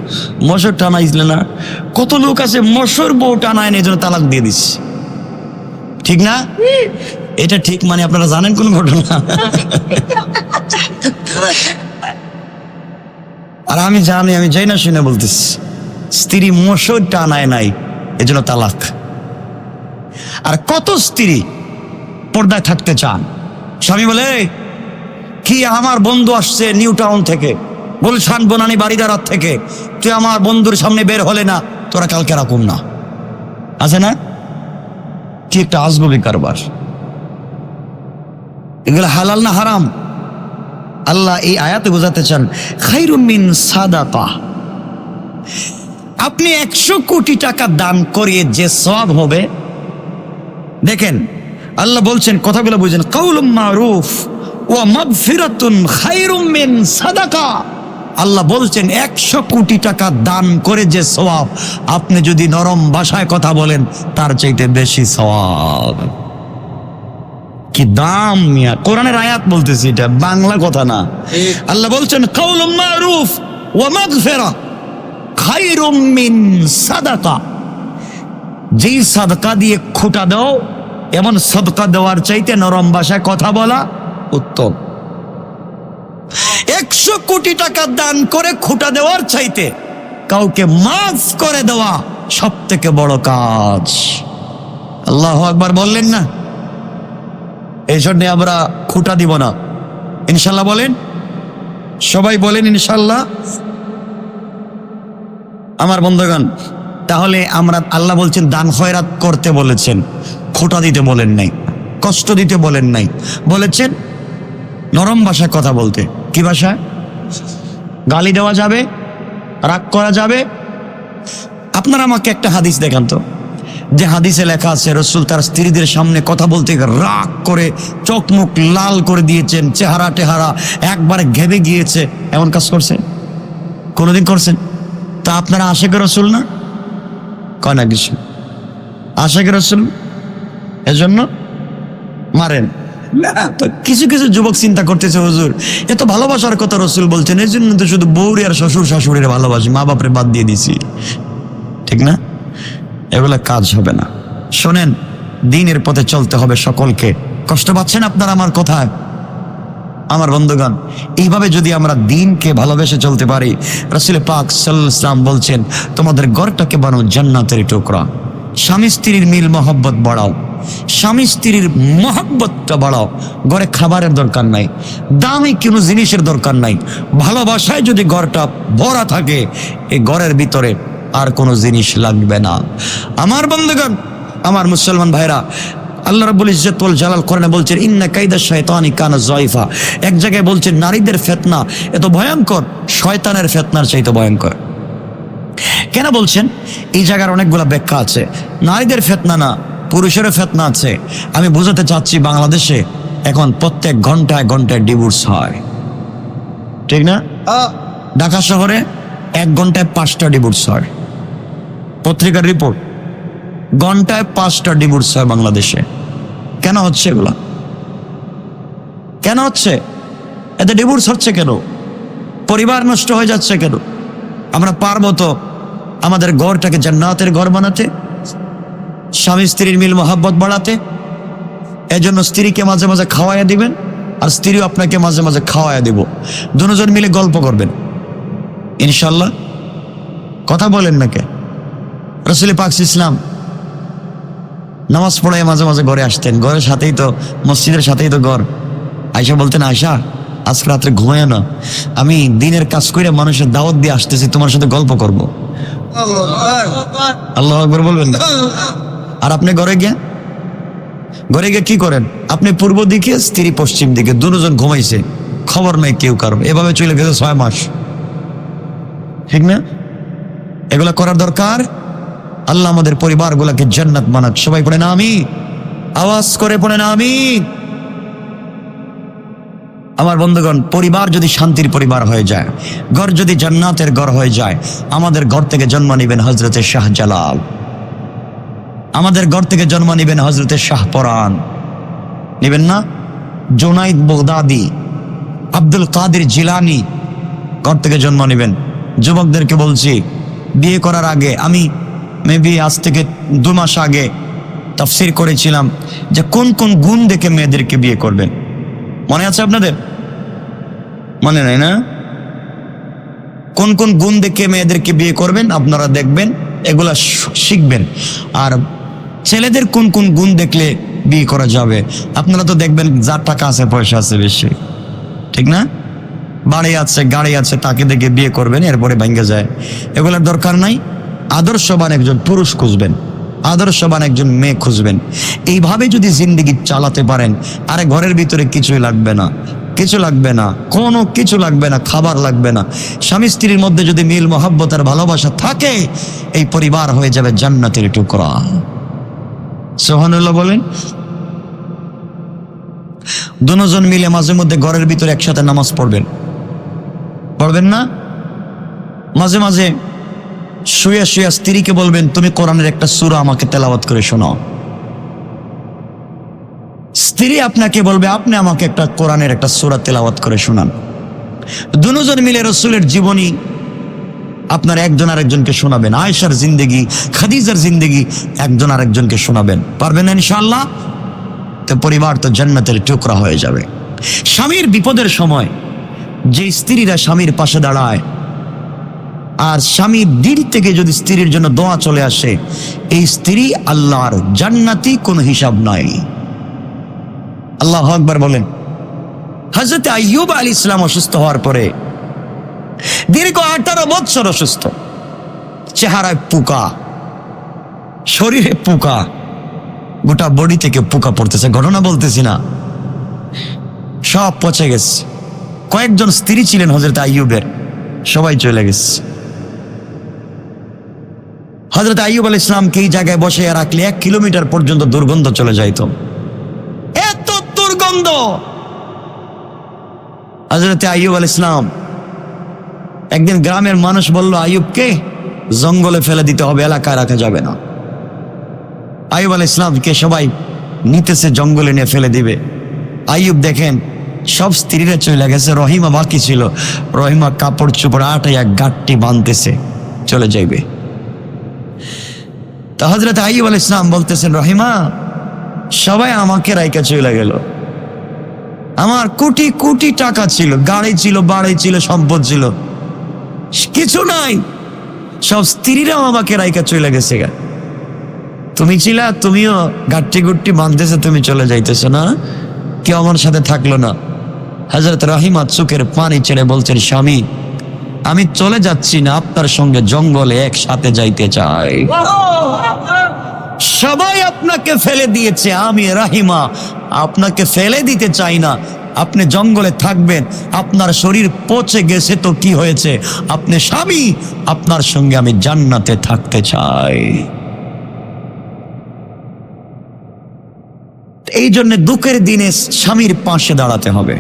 মশার টানাইছিলেন না? কত লোক আছে মশার বউ টানায় নেই, জন্য তালাক দিয়ে দিচ্ছে, ঠিক না? এটা ঠিক মানে আপনারা জানেন কোন ঘটনা? আর আমি জানি, আমি যাই না শুনে বলতেছি, স্ত্রী মশার টানায় নাই এজন্য তালাক। আর কত স্ত্রী পর্দায় থাকতে চান, স্বামী বলে কি আমার বন্ধু আসছে নিউ টাউন থেকে, গুলশান বনানী বাড়িদারার থেকে, তুই আমার বন্ধুর সামনে বের হলে না, তোরা কালকে রাখুন না। আছে না? কি একটা আজগবি কারবার। এগুলো হালাল না হারাম? আল্লাহ এই আয়াতে বোঝাতে চান খায়রুম মিন সাদাকা। আপনি 100 কোটি টাকা দান করিয়ে যে সওয়াব হবে, দেখেন আল্লাহ বলছেন, কথাগুলো বুঝেন, কাউলুম মারুফ ওয়া মাগফিরাতুন খায়রুম মিন সাদাকা। আল্লাহ বলছেন 100 কোটি টাকা দান করে যে সওয়াব, আপনি যদি নরম ভাষায় কথা বলেন তার চাইতে বেশি সওয়াব। কি দাম মিয়া! কোরআনের আয়াত বলতেছি, এটা বাংলা কথা না। আল্লাহ বলছেন কাউলুম মারুফ ওয়া মাগফিরা খায়রুম মিন সাদাকা। যেই সাদকা দিয়ে খোটা দাও, এমন সদকা দেওয়ার চাইতে নরম ভাষায় কথা বলা উত্তম। 100 কোটি টাকা দান করে খুঁটা দেওয়ার চাইতে কাউকে মাফ করে দেওয়া সব থেকে বড় কাজ। আল্লাহু আকবার বললেন না? এই জন্য আমরা খুঁটা দিব না, ইনশাল্লাহ বলেন, সবাই বলেন ইনশাল্লাহ। আমার বন্ধুগণ, তাহলে আমরা, আল্লাহ বলছেন দান খয়রাত করতে বলেছেন, খোঁটা দিতে বলেন নাই, কষ্ট দিতে বলেন নাই, বলেছেন নরম ভাষায় কথা বলতে। কি ভাষায়? গালি দেওয়া যাবে, রাগ করা যাবে। আপনারা আমাকে একটা হাদিস দেখান তো, যে হাদিসে লেখা আছে রাসূল তার স্ত্রীদের সামনে কথা বলতে রাগ করে চোখ মুখ লাল করে দিয়েছেন, চেহারা টেহারা একবারে ঘেবে গিয়েছে, এমন কাজ করছেন? কোনোদিন করছেন? তা আপনারা আশিকে রাসূল না? কয় না কিছু আশিকে রাসূল, এজন্য মারেন না। তো কিছু কিছু যুবক চিন্তা করতেছে, হুজুর এত ভালোবাসার কথা রাসূল বলছেন, এই জন্য তো শুধু বউরি আর শ্বশুর শাশুড়ির ভালোবাসি, মা বাপরে বাদ দিয়ে দিছি। ঠিক না? এগুলা কাজ হবে না। শোনেন, দ্বীনের পথে চলতে হবে সকলকে। কষ্ট পাচ্ছেন আপনারা আমার কথায়? আমার বন্ধুগণ, এইভাবে যদি আমরা দ্বীনকে ভালোবেসে চলতে পারি, রাসূল পাক সাল্লাল্লাহু আলাইহি ওয়াসাল্লাম বলছেন তোমাদের ঘরটাকে বানাও জান্নাতের টুকরা। স্বামী স্ত্রীর মিল মহব্বত বাড়াও, স্বামী স্ত্রীর মহব্বতটা বাড়াও। ঘরে খাবারের দরকার নাই, দামি কোনো জিনিসের দরকার নাই, ভালোবাসায় যদি ঘরটা ভরা থাকে, এই ঘরের ভিতরে আর কোনো জিনিস লাগবে না। আমার বন্ধুগণ, আমার মুসলমান ভাইরা, আল্লাহ রাব্বুল ইজ্জত ওয়াল জালাল কোরআনে বলছেন ইন্না কাইদা শাইতানি কানা যায়ফা। এক জায়গায় বলছেন নারীদের ফিতনা এত ভয়ঙ্কর, শয়তানের ফিতনার চাইতে ভয়ঙ্কর। কেন বলছেন? এই জায়গার অনেকগুলো ব্যাখ্যা আছে। নারীদের ফিতনা না, পুরুষেরও ফিতনা আছে। আমি বোঝাতে চাচ্ছি, বাংলাদেশে এখন প্রত্যেক ঘন্টায় ঘন্টায় ডিভোর্স হয়, ঠিক না? ঢাকা শহরে 1 ঘন্টায় 5টা ডিভোর্স হয়, পত্রিকার রিপোর্ট। ঘন্টায় 5টা ডিভোর্স হয় বাংলাদেশে। কেন হচ্ছে এগুলা? কেন হচ্ছে? এতে ডিভোর্স হচ্ছে কেন? পরিবার নষ্ট হয়ে যাচ্ছে কেন? আমরা পারবো তো আমাদের ঘরটাকে জান্নাতের ঘর বানাতে, স্বামী স্ত্রীর মিল মহব্বত বাড়াতে। এজন্য স্ত্রীকে মাঝে মাঝে খাওয়াইয়া দিবেন, আর স্ত্রীও আপনাকে মাঝে মাঝে খাওয়াইয়া দিব। দুজন মিলে গল্প করবেন ইনশাল্লাহ। কথা বলেন না কে? রাসূল পাক ইসলাম নামাজ পড়ে মাঝে মাঝে ঘরে আসতেন, ঘরের সাথেই তো, মসজিদের সাথেই তো ঘর। আয়সা বলতেন, আয়সা আজকে রাত্রে ঘুমায় না, আমি দিনের কাজ করে মানুষের দাওয়াত দিয়ে আসতেছি, তোমার সাথে গল্প করব। আল্লাহু আকবার বলবেন না? আর আপনি ঘরে গিয়ে কি করেন? আপনি পূর্ব দিকে, স্ত্রী পশ্চিম দিকে, দুজন ঘুমাইছে, খবর নাই কেউ কারো। এভাবে চলে গেছে 6 মাস, ঠিক না? এগুলা করার দরকার। আল্লাহ আমাদের পরিবারগুলোকে জান্নাত বানাক। সবাই পড়ে না আমিন, আওয়াজ করে পড়ে না আমিন। আমার বন্ধুগণ, পরিবার যদি শান্তির পরিবার হয়ে যায়, ঘর যদি জান্নাতের ঘর হয়ে যায়, আমাদের ঘর থেকে জন্ম নেবেন হযরতে শাহজালাল, আমাদের ঘর থেকে জন্ম নেবেন হযরতে শাহপরান, নেবেন না? জুনাইদ বাগদাদি, আব্দুল কাদের জিলানি ঘর থেকে জন্ম নেবেন। যুবকদেরকে বলছি, বিয়ে করার আগে, আমি মেবি আজ থেকে 2 মাস আগে তাফসীর করেছিলাম যে কোন কোন গুণ দেখে মেয়েদেরকে বিয়ে করবেন। মনে আছে আপনাদের? মনে নাই না? কোন কোন গুণ দেখে মেয়েদেরকে বিয়ে করবেন আপনারা দেখবেন, এগুলা শিখবেন। আর ছেলেদের কোন কোন গুণ দেখলে বিয়ে করা যাবে আপনারা তো দেখবেন, যার টাকা আছে পয়সা আছে বেশি, ঠিক না? বাড়ি আছে গাড়ি আছে, তাকে দেখে বিয়ে করবেন, এরপরে ভেঙে যায়। এগুলোর দরকার নাই। আদর্শবান একজন পুরুষ খুঁজবেন, আদর্শবান একজন মেয়ে খুঁজবেন। এইভাবে যদি জিন্দেগি চালাতে পারেন, আরে ঘরের ভিতরে কিছুই লাগবে না, কিছু লাগবে না, কোনো কিছু লাগবে না, খাবার লাগবে না। স্বামী স্ত্রীর মধ্যে যদি মিল মহব্বত আর ভালোবাসা থাকে, এই পরিবার হয়ে যাবে জান্নাতের টুকরা। সুবহানাল্লাহ বলেন। দুজন মিলে মাঝে মধ্যে ঘরের ভিতরে একসাথে নামাজ পড়বেন না? মাঝে মাঝে শুয়ে শুয়ে স্ত্রীকে বলবেন, তুমি কোরআনের একটা সূরা আমাকে তেলাওয়াত করে শোনাও। স্ত্রী আপনাকে বলবে, আপনি আমাকে একটা কোরআনের একটা সূরা তেলাওয়াত করে শোনান। দুজন মিলে রাসূলের জীবনী আপনার একজন আরেকজনকে শোনাবেন। আয়েশার জিন্দেগি, খাদিজার জিন্দেগি একজন আরেকজনকে শোনাবেন। পারবেন না ইনশাআল্লাহ? তো পরিবার তো জান্নাতের টুকরা হয়ে যাবে। স্বামীর বিপদের সময় যে স্ত্রীরা স্বামীর পাশে দাঁড়ায়, আর স্বামীর দিল থেকে যদি স্ত্রীর জন্য দোয়া চলে আসে, এই স্ত্রী আল্লাহর জান্নাতি কোনো হিসাব নাই। আল্লাহু আকবার বলেন। হযরত আইয়ুব আলাইহিস সালাম অসুস্থ হওয়ার পরে দীর্ঘ 18 বছর অসুস্থ, চেহারায় পোকা, শরীরে পোকা, গোটা বডি থেকে পোকা পড়তেছে, ঘটনা বলতেছি না, সব পচে গেছে। কয়েকজন স্ত্রী ছিলেন হযরত আইয়ুবের, সবাই চলে গেছে। হযরত আইয়ুব আলাইহিস সালামকে এই জায়গায় বসে রাখলে 1 কিলোমিটার পর্যন্ত দুর্গন্ধ চলে যাইত, এত দুর্গন্ধ। হযরত আইয়ুব আলাইহিস সালাম একদিন গ্রামের মানুষ বলল, আইয়ুবকে জঙ্গলে ফেলে দিতে হবে, এলাকায় রাখা যাবে না। আইয়ুব আলাইহিস সালামকে সবাই নিতেছে, জঙ্গলে নিয়ে ফেলে দিবে। আইয়ুব দেখেন সব স্ত্রীরা চলে গেছে, রহিমা বাকি ছিল। রহিমা কাপড় চোপড় আটাইয়া গাঁটটি বাঁধতেছে, চলে যাইবে। তা হযরত আইয়ুব আলাইহিস সালাম বলতেছেন, রহিমা, সবাই আমাকে রাইকা চলে গেল, আমার কোটি কোটি টাকা ছিল, গাড়ি ছিল, বাড়ি ছিল, সম্পদ ছিল, কিছু নাই, সব স্ত্রীরাও আমাকে রাইকা চলে গেছে। তুমি ছিলা, তুমিও গাট্টি গুট্টি বাঁধতেছে, তুমি চলে যাইতেছো না, কেউ আমার সাথে থাকলো না। হযরত রহিমা চোখের পানি ছেড়ে বলছেন, স্বামী, আমি চলে যাচ্ছি না, আপনার সঙ্গে জঙ্গলে একসাথে যাইতে চাই। সবাই আপনাকে ফেলে দিয়েছে, আমি রহিমা আপনাকে ফেলে দিতে চাই না। আপনি জঙ্গলে থাকবেন, আপনার শরীর পচে গেছে তো কি হয়েছে, আপনি স্বামী, আপনার সঙ্গে আমি জান্নাতে থাকতে চাই। এই জন্য দুঃখের দিনে স্বামীর পাশে দাঁড়াতে হবে।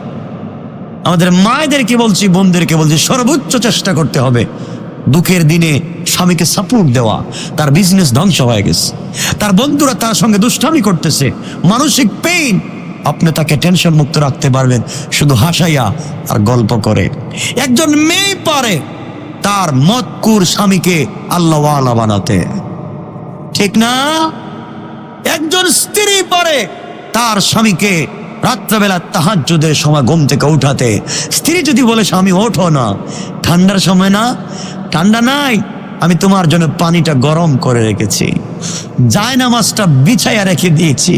আমাদের মায়েদেরকে বলছি, বোনদেরকে বলছি, সর্বোচ্চ চেষ্টা করতে হবে দুঃখের দিনে স্বামীকে সাপোর্ট দেওয়া। তার বিজনেস ধ্বংস হয়ে গেছে, তার বন্ধুরা তার সঙ্গে দুষ্টামি করতেছে, মানসিক পেইন, আপনি তাকে টেনশন মুক্ত রাখতে পারবেন শুধু হাসাইয়া আর গল্প করে। একজন মেয়ে পারে তার মতকুর স্বামীকে আল্লাহওয়ালা বানাতে, ঠিক না? একজন স্ত্রী পারে তার স্বামীকে রাত্রেবেলা তাহাজ্জুদের সময় ঘুম থেকে উঠাতে। স্ত্রী যদি বলে, স্বামী ওঠো না, ঠান্ডার সময় না, ঠান্ডা নাই, আমি তোমার জন্য পানিটা গরম করে রেখেছি, জায়নামাজটা বিছাইয়া রেখে দিয়েছি,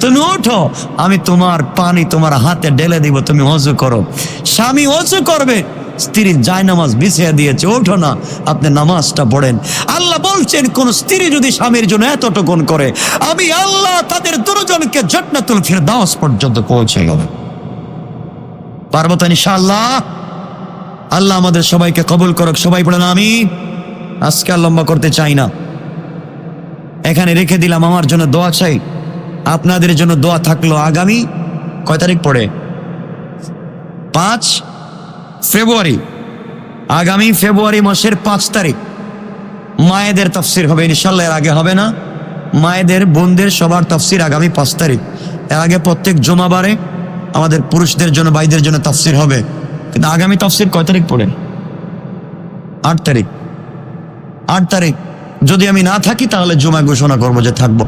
তুমি ওঠো, আমি তোমার পানি তোমার হাতে ঢেলে দিব, তুমি ওযু করো। স্বামী ওযু করবে, স্ত্রী জায়নামাজ বিছিয়ে দিয়েছে, ওঠো না, আপনি নামাজটা পড়েন। আল্লাহ বলছেন, কোন স্ত্রী যদি স্বামীর জন্য এতটুকুন করে, আমি আল্লাহ তাদের দুজনকে জান্নাতুল ফিরদাউস পর্যন্ত পৌঁছে গেল। পারবো তো ইনশাআল্লাহ? আল্লাহ আমাদের সবাইকে কবুল করুক। সবাই পড়েন আমিন। আজকে আর লম্বা করতে চাই না, এখানে রেখে দিলাম। আমার জন্য দোয়া চাই, আপনাদের জন্য দোয়া থাকলো। আগামী কয় তারিখ পড়ে? 5 ফেব্রুয়ারি, আগামী ফেব্রুয়ারি মাসের 5 তারিখ মায়েদের তাফসির হবে ইনশাআল্লাহ। এর আগে হবে না। মায়েদের, বোনদের সবার তাফসির আগামী 5 তারিখ। এর আগে প্রত্যেক জুমাবারে আমাদের পুরুষদের জন্য, ভাইদের জন্য তাফসির হবে। কিন্তু আগামী তাফসির কয় তারিখ পড়ে? 8 তারিখ। 8 তারিখ যদি আমি না থাকি তাহলে জুমা ঘোষণা করবো যে থাকবো।